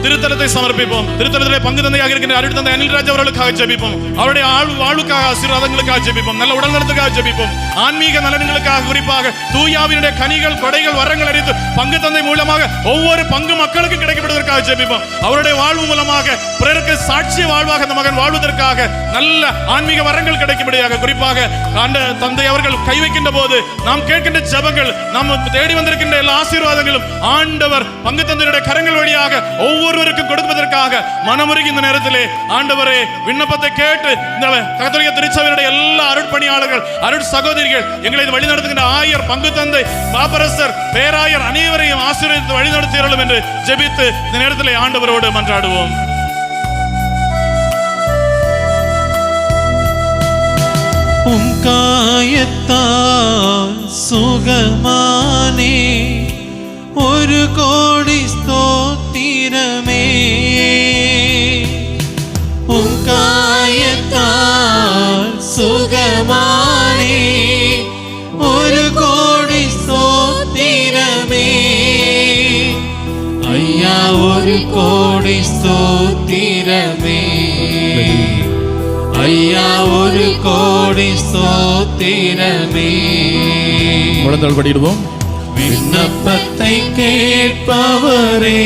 திருத்தலத்தை சமர்ப்பிப்போம். திருத்தலத்திலே பங்கு தந்தையாக இருக்கின்ற அருள் தந்தை அனில்ராஜ் அவர்களுக்காக ஜெபிப்போம். அவருடைய வாழ்வுக்காக, ஆசீர்வாதங்களுக்காக ஜெபிப்போம். நல்ல உடல் நலத்துக்காக ஜெபிப்போம். ஆன்மீக நலன்களுக்காக, குறிப்பாக தூயாவினுடைய கனிகள், கொடைகள், வரங்கள் அறிந்து பங்கு தந்தை மூலமாக ஒவ்வொரு பங்கு மக்களுக்கு கிடைக்கப்படுவதற்காக ஜெபிப்போம். அவருடைய வாழ்வு மூலமாக பிறருக்கு சாட்சிய வாழ்வாக அந்த மகன் வாழ்வதற்காக நல்ல ஆன்மீக வரங்கள் கிடைக்கும்படியாக, குறிப்பாக தந்தை அவர்கள் கை வைக்கின்ற போது நாம் கேட்கின்ற ஜெபங்கள், நாம் தேடி வந்திருக்கின்ற எல்லா ஆசீர்வாதங்களும் ஆண்டவர் பங்கு தந்தையுடைய கரங்கள் வழியாக ஒவ்வொருவருக்கும் கொடுப்பதற்காக மனமுருகி இந்த நேரத்திலே ஆண்டவரே விண்ணப்பத்தை கேட்டு இந்த கத்தோலிக்க திருச்சபையுடைய எல்லா அருட்பணியாளர்கள், அருட் சகோதரிகள், எங்களை வழிநடத்துகின்ற ஆயர், பங்கு தந்தை, பாப்பரசர், பேராயர் அனைவரையும் ஆசீர்வதித்து வழிநடத்தியருளும் என்று ஜெபித்து இந்த நேரத்திலே ஆண்டவரோடு மன்றாடுவோம். உம் காயத்தால் சுகமானே, ஒரு கோடி ஸ்தோத்திரமே. உம் காயத்தால் சுகமானே, ஒரு கோடி ஸ்தோத்திரமே. ஐயா, ஒரு கோடி ஸ்தோத்திரமே. ஐயா, ஒரு கோடி ஸ்தோத்திரமே. முழந்தாள் படிடுவோம். விண்ணப்பத்தை கேட்பவரே,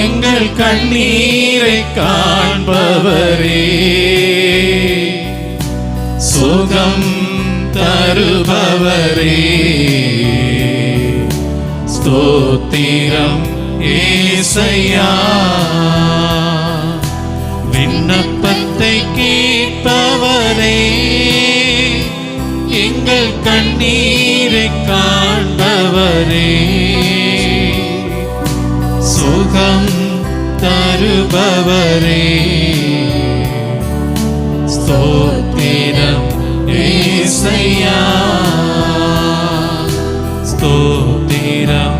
எங்கள் கண்ணீரை காண்பவரே, சுகம் தருபவரே, ஸ்தோத்திரம் ஏசையா. விண்ணப்பத்தை கேட்பவரே, எங்கள் கண்ணீரை காண்பவரே, சுகம் தருபவரே, ஸ்தோத்திரம் ஏசையா, ஸ்தோத்திரம்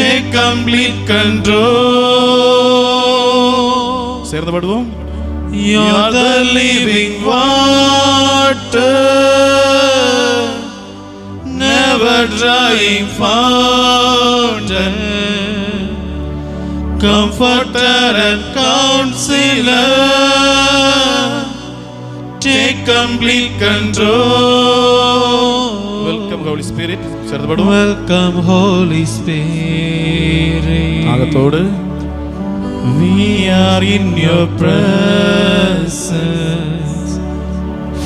take complete control. சேர்ந்து பாடுவோம். You're the living water, never drying fountain, comforter and counselor, take complete control. Welcome Holy Spirit. சேர்ந்து பாடுவோம். Welcome Holy Spirit. ஆகத்தோடு We are in your presence,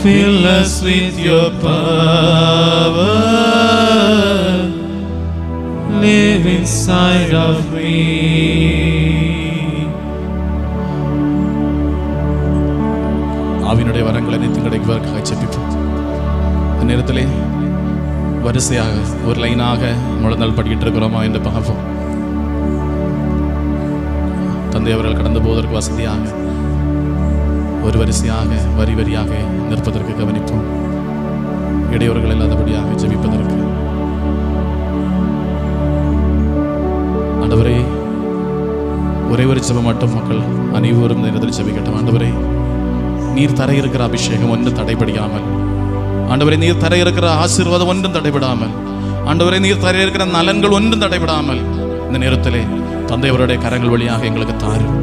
fill us with your power, live inside of me. ஆவியினுடைய வரங்களை நித்து கிடைப்பதற்காக ஜெபிப்போம். இந்த நேரத்திலே வரிசையாக ஒரு லைனாக முழந்தால் படிக்கிட்டு இருக்கிறோமா என்று பார்ப்போம். தந்தை அவர்கள் கடந்து போவதற்கு வசதியாக ஒரு வரிசையாக வரி வரியாக நிற்பதற்கு கவனிப்போம். இடையூறுகள் இல்லாதபடியாக ஜெபிப்பதற்கு. ஆண்டவரே, ஒரே ஒரு ஜெபம் மட்டும் மக்கள் அனைவரும் இந்த நேரத்தில் ஜெபிக்கட்டும். ஆண்டவரே, நீர் தர இருக்கிற அபிஷேகம் ஒன்றும் தடைபடியாமல், ஆண்டவரே நீர் தர இருக்கிற ஆசீர்வாதம் ஒன்றும் தடைபடாமல், ஆண்டவரே நீர் தர இருக்கிற நலன்கள் ஒன்றும் தடைபடாமல் இந்த நேரத்திலே தந்தை அவருடைய கரங்கள் வழியாக எங்களுக்கு தாரும்.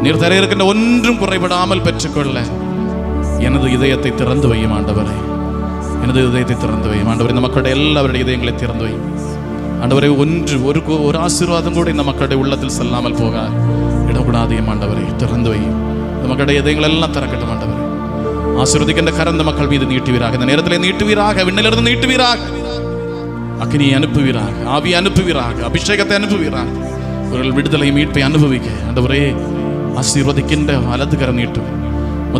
நீர் தர இருக்கின்ற ஒன்றும் குறைபடாமல் பெற்றுக்கொள்ள எனது இதயத்தை திறந்து வையும் ஆண்டவரே. எனது இதயத்தை திறந்து வையும் ஆண்டவரே. இந்த மக்களுடைய எல்லாருடைய இதயங்களை திறந்து வையும் ஆண்டவரே. ஒரு ஆசீர்வாதம் கூட இந்த மக்களுடைய உள்ளத்தில் செல்லாமல் போக இடக்கூடாதையும் ஆண்டவரே. திறந்து வையும். இந்த மக்களுடைய இதயங்கள் எல்லாம் திறக்கட்டும் ஆண்டவரே. ஆசீர்வதிக்கின்ற கரம் இந்த மக்கள் மீது நீட்டுவீராக. இந்த நேரத்தில் நீட்டுவீராக. விண்ணிலிருந்து நீட்டுவீராக. அக்னியை அனுப்புவீராக. ஆவியை அனுப்புவீராக. அபிஷேகத்தை அனுப்புவீராக. இவர்கள் விடுதலை மீட்பை அனுபவிக்க ஆண்டவரே ஆசீர்வதிக்கின்ற வலது கரம் நீட்டும்.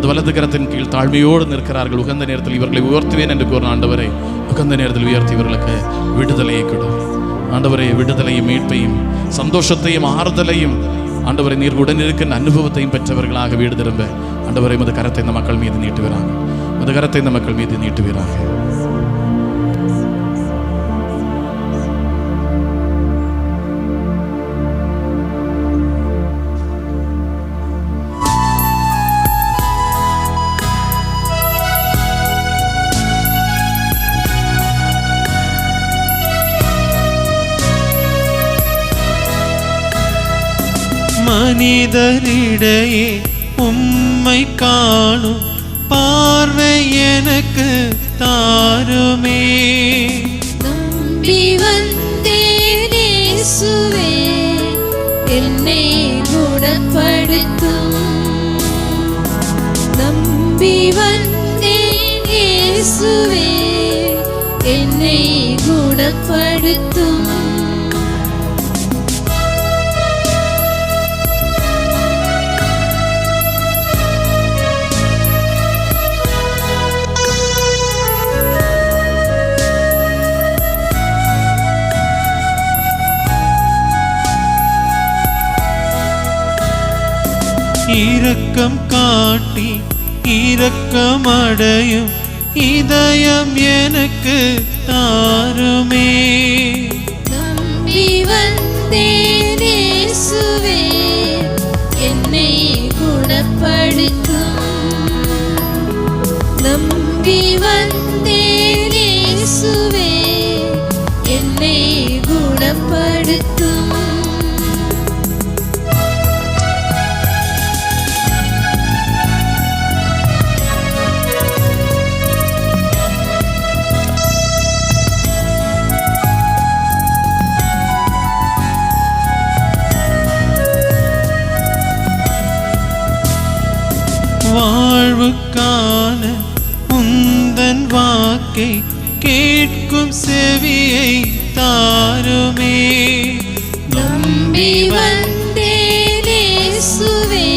வலது கரத்தின் கீழ் தாழ்மையோடு நிற்கிறார்கள். உகந்த நேரத்தில் இவர்களை உயர்த்துவேன் என்று கூறின ஆண்டவரே, உகந்த நேரத்தில் உயர்த்தி இவர்களுக்கு விடுதலையை கொடும் ஆண்டவரே. விடுதலையும் மீட்பையும் சந்தோஷத்தையும் ஆறுதலையும் ஆண்டவரை நீர் உடன் இருக்கின்ற அனுபவத்தையும் பெற்றவர்களாக வீடு திரும்ப ஆண்டவரை மது கரத்தை இந்த மக்கள் மீது நீட்டுவீராக. மது கரத்தை இந்த மக்கள் மீது நீட்டுவீராக. மனிதரிடையே உம்மை காணும் பார்வை எனக்கு தாருமே. நம்பி வந்தேன் இயேசுவே, என்னை குணப்படுத்தும். நம்பி வந்தேன் இயேசுவே, என்னை குணப்படுத்தும். இரக்கம் காட்டி இரக்கமடையும் இதயம் எனக்கு தாருமே. நம்பி வந்தேன் இயேசுவே, என்னை குணப்படுத்தும். நம்பி வந்தேன் இயேசுவே, என்னை குணப்படுத்தும். வாழ்வுக்கான உந்தன் வாக்கை கேட்கும் செவியை தாருமே. நம்பி வந்தேன் இயேசுவே,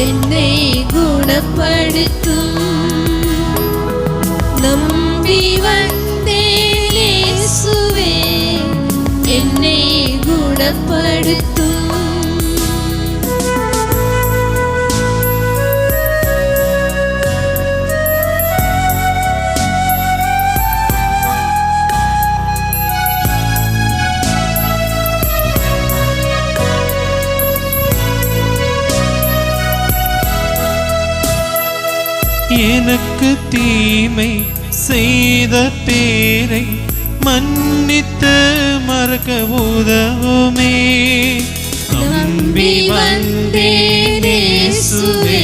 என்னை குணப்படுத்தும். நம்பி வந்தேன் இயேசுவே, என்னை குணப்படுத்தும். எனக்கு தீமை செய்த பேரை மன்னித்து மறக்க உதவுமே. நம்பி வந்தேன் இயேசுவே,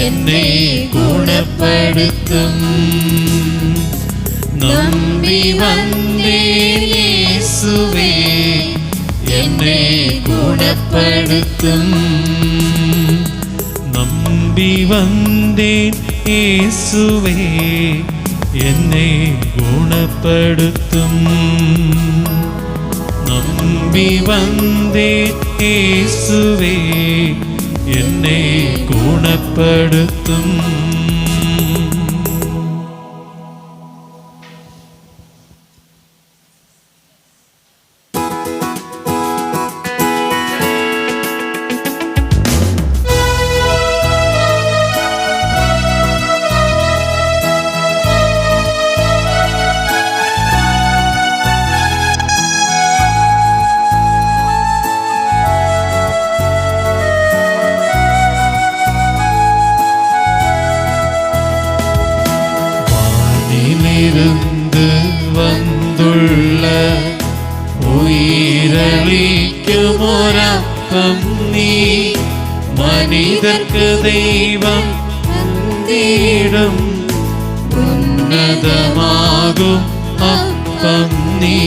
என்னை குணப்படுத்தும். நம்பி வந்தேன் இயேசுவே, என்னை குணப்படுத்தும். நம்பி வந்தேன் இயேசுவே, என்னை குணப்படுத்தும். நம்பி வந்தேன் இயேசுவே, என்னை குணப்படுத்தும். இருந்து வந்துள்ள உயிரளிக்கும் ஒரப்பம் நீ, மனிதர்க்கு தெய்வம் தந்திடும் உன்னதமாகும் அப்பம் நீ,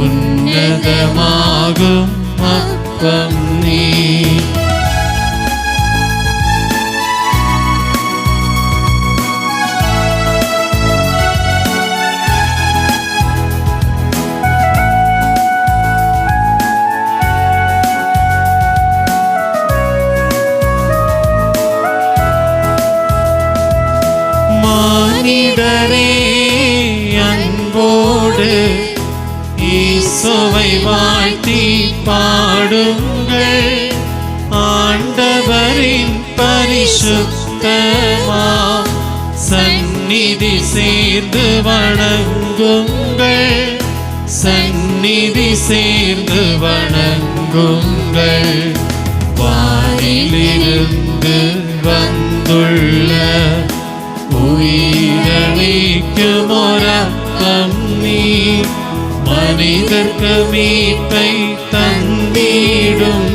உன்னதமாகும் அப்பம் நீ. மானிடரே அன்போடு ஈசோவை வாழ்த்தி பாடுங்கள். ஆண்டவரின் பரிசுத்தமா சந்நிதி சேர்ந்து வணங்குங்கள். சந்நிதி சேர்ந்து வணங்குங்கள். வானிலிருந்து வந்துள்ள உயிரளிக்கும் ஒரப்பம் நீ, மனிதர்க்கு மீட்பை தந்திடும்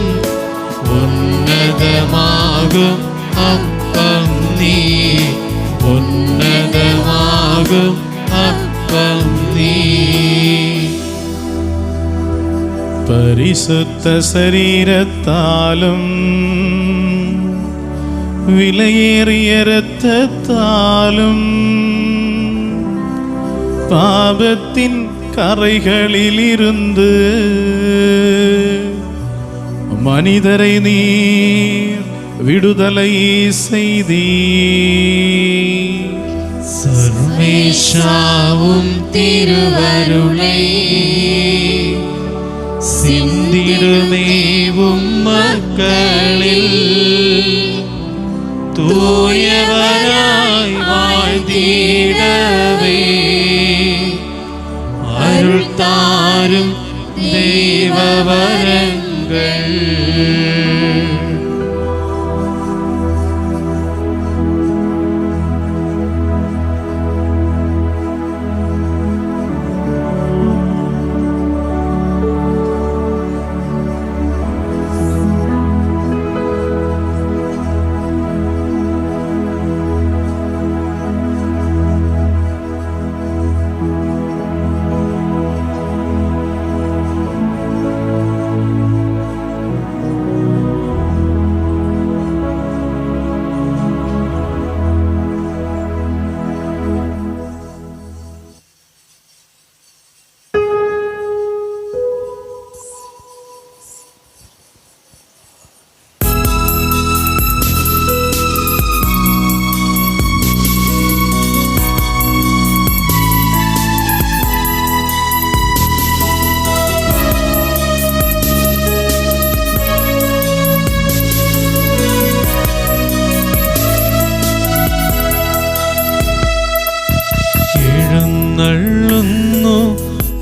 உன்னதமாகும் அப்பம் நீ, உன்னதமாகும் அப்பம் நீ. பரிசுத்த சரீரத்தாலும் விலையேறிய இரத்தத்தாலும் பாவத்தின் கரைகளிலிருந்து மனிதரை நீர் விடுதலை செய்தீர். சர்வேஷாவும் திருவருளை சிந்திடுமேவும் மக்களில் தூயவராய் வாழ்ந்திடவே அருள் தாரும் தெய்வ வரங்கள்.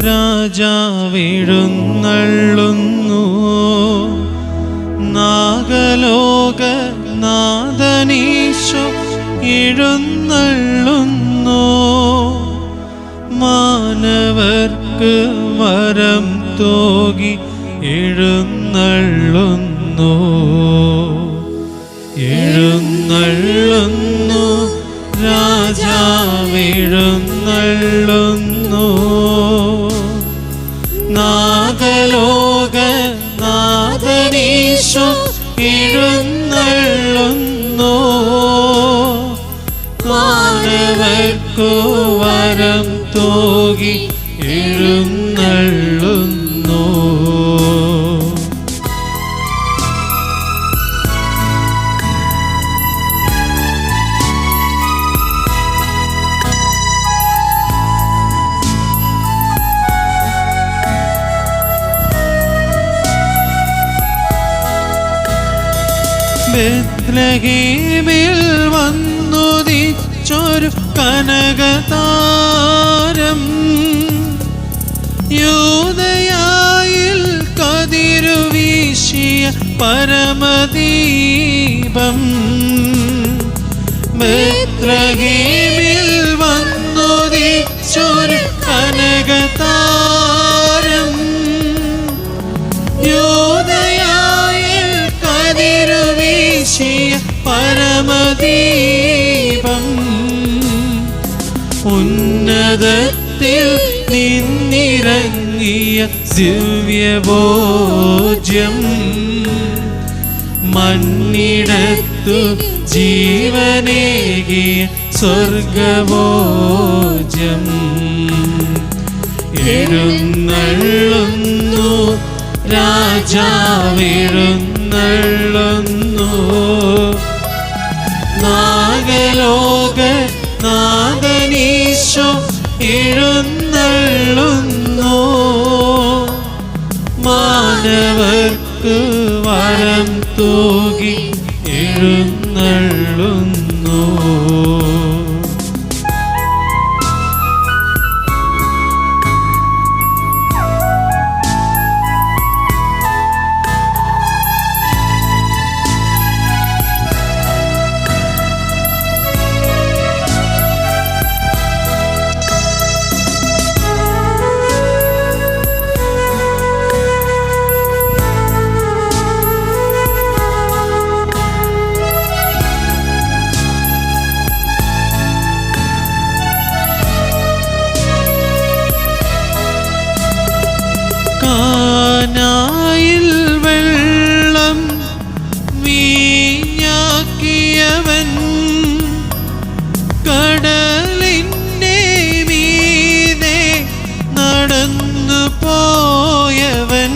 രാജാവെഴുന്നള്ളുന്നു നാഗലോക നാദനീശോ എഴുന്നള്ളുന്നു. മാനവർക്ക് വരം തോകി എഴുന്നള്ളുന്നു. എഴുന്നള്ളുന്നു രാജാവെഴുന്നള്ളുന്നു. നാഗലോക നാഥനീശോ എഴുന്നള്ളുന്നു. മാനവർക്കു വരം തോകി എഴുന്നള്ളുന്നു. ബേത്ലഹേമിൽ വന്നുദിച്ചൊരു കനകതാരം, യൂദയായിൽ കതിരുവീശിയ പരമദീപം. ബേത്ലഹേമിൽ വന്നുദിച്ചൊരു കനകതാരം, യൂദയായിൽ കതിരുവീശിയ പരമദീപം. ഉന്നതത്തിൽ നിന്നിറങ്ങിയ ദിവ്യഭോജ്യം, മണ്ണിടത്തു ജീവനേകിയ സ്വർഗഭോജ്യം. എഴുന്നള്ളുന്നു രാജാവെഴുന്നള്ളുന്നു. നാഗലോക നാഥനീശോ എഴുന്നള്ളുന്നു. മാനവർക്ക് വരം തോകി എഴുന്നള്ളുന്നു. കാനായിൽ വെള്ളം വീഞ്ഞാക്കിയവൻ, കടലിൻ്റെ മീതെ നടന്നു പോയവൻ.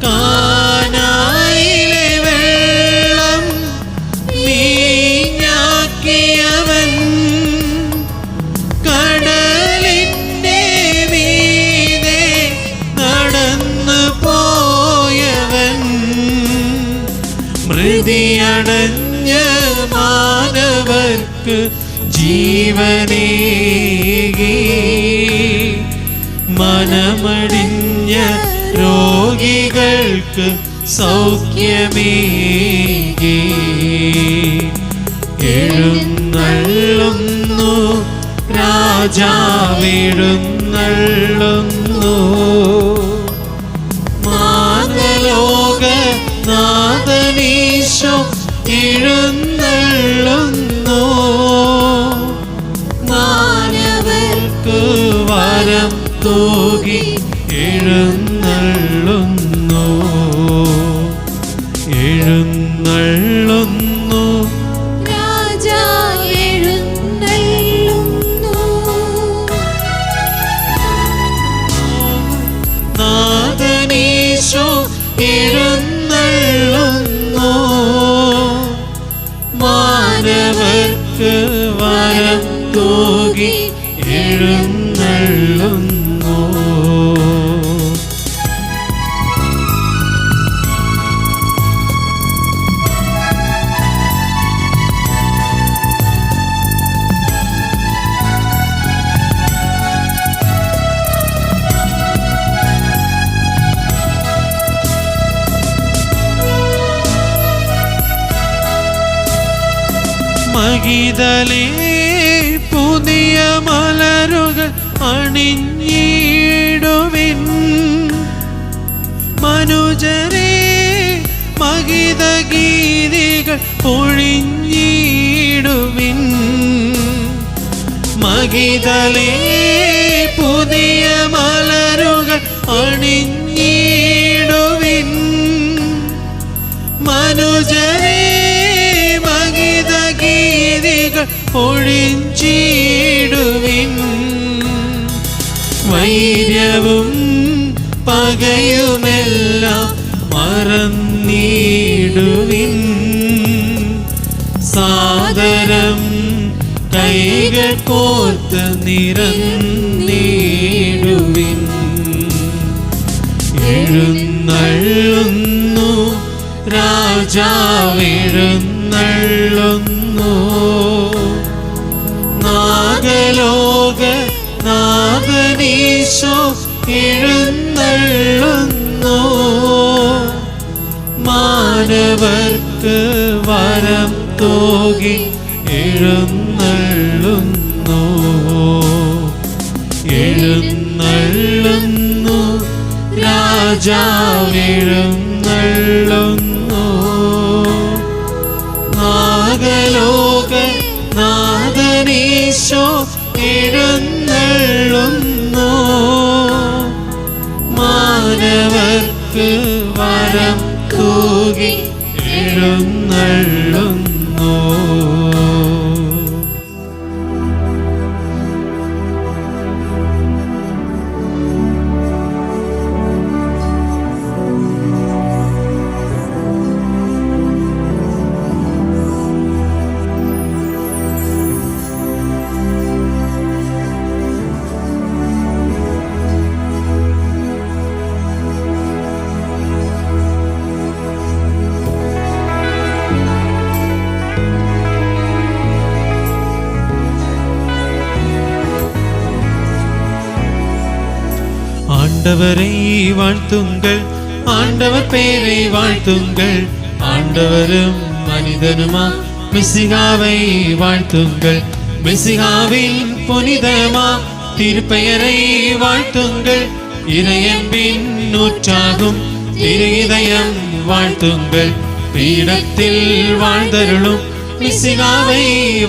കാനായിലെ വെള്ളം വീഞ്ഞാക്കിയവൻ, കടലിൻ്റെ മീതെ നടന്നു പോയവൻ. മൃതിയടഞ്ഞ മാനവർക്ക് ജീവനേകി, മനമടിഞ്ഞ രോഗികൾക്ക് സൗഖ്യമേകി. എഴുന്നള്ളുന്നു രാജാവെഴുന്നള്ളുന്നു. മാനലോക നാഥനീശോ എഴുന്നള്ളുന്നു. മാനവർക്ക് വരം തോകി എഴുന്നള്ളുന്നു. എഴുന്നള്ളുന്നു നാഥനീശോ എഴുന്നള്ളുന്നു. മാനവർക്ക് വരം തോകി എഴുന്നള്ളുന്നു. മഹിതലേ പുതിയ മലരുകൾ അണിഞ്ഞിടുവിൻ. മനുജരേ മഹിത ഗീതികൾ പൊഴിഞ്ഞിടുവിൻ. മഹിതലേ പുതിയ മലരുകൾ അണിഞ്ഞിടുവിൻ. മനുജരേ മഹിത ഗീതികൾ പൊഴിഞ്ഞിടുവിൻ. വൈര്യവും പകയുമെല്ലാം മറന്നിടുവിൻ. സാദരം കൈകൾ കോർത്ത് നിരന്നിടുവിൻ. എഴുന്നള്ളുന്നു രാജാവെഴുന്നള്ളുന്നു. നാഗലോക നാഥനീശോ എഴുന്നള്ളുന്നു. മാനവർക്ക് വരം തോകി എഴുന്നള്ളുന്നു. എഴുന്നള്ളുന്നു രാജാവെഴുന്നള്ളുന്നു. നാഗലോക നാഥനീശോ എഴുന്നള്ളുന്നു. മാനവർക്ക് വരം തൂകി എഴുന്നള്ളുന്നു. ஆண்டவரை வாழ்த்துங்கள், ஆண்டவர் பேரை வாழ்த்துங்கள். ஆண்டவரும் மனிதனுமா மெசிகாவை வாழ்த்துங்கள். மெசிகாவின் புனிதமா திருப்பெயரை வாழ்த்துங்கள். இறையன்பின் நூற்றாகும் திரு இதயம் வாழ்த்துங்கள். பீடத்தில் வாழ்ந்தருளும் மெசிகாவை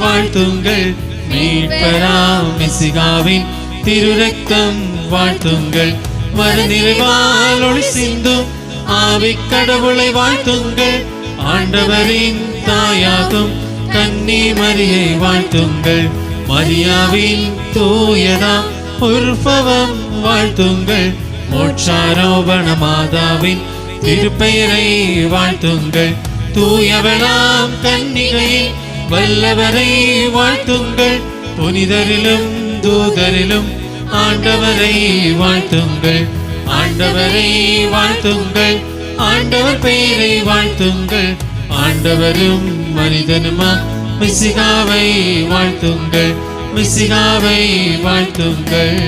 வாழ்த்துங்கள். மீட்பராம் மெசிகாவின் திரு ரத்தம் வாழ்த்துங்கள். மரநிறைவால் ஒளி சிந்தும் ஆவி கடவுளை வாழ்த்துங்கள். ஆண்டவரின் தாயாகும் கன்னி மரியை வாழ்த்துங்கள். மரியாவின் தூயதாம் உற்பவம் வாழ்த்துங்கள். மோட்சாரோபண மாதாவின் திருப்பெயரை வாழ்த்துங்கள். தூயவளாம் கன்னிகையின் வல்லவரை வாழ்த்துங்கள். புனிதரிலும் தூதரிலும் ஆண்டவரை வாழ்த்துங்கள். ஆண்டவரை வாழ்த்துங்கள். ஆண்டவர் பெயரை வாழ்த்துங்கள். ஆண்டவரும் மனிதனுமா மெசிகாவை வாழ்த்துங்கள். மெசிகாவை வாழ்த்துங்கள்.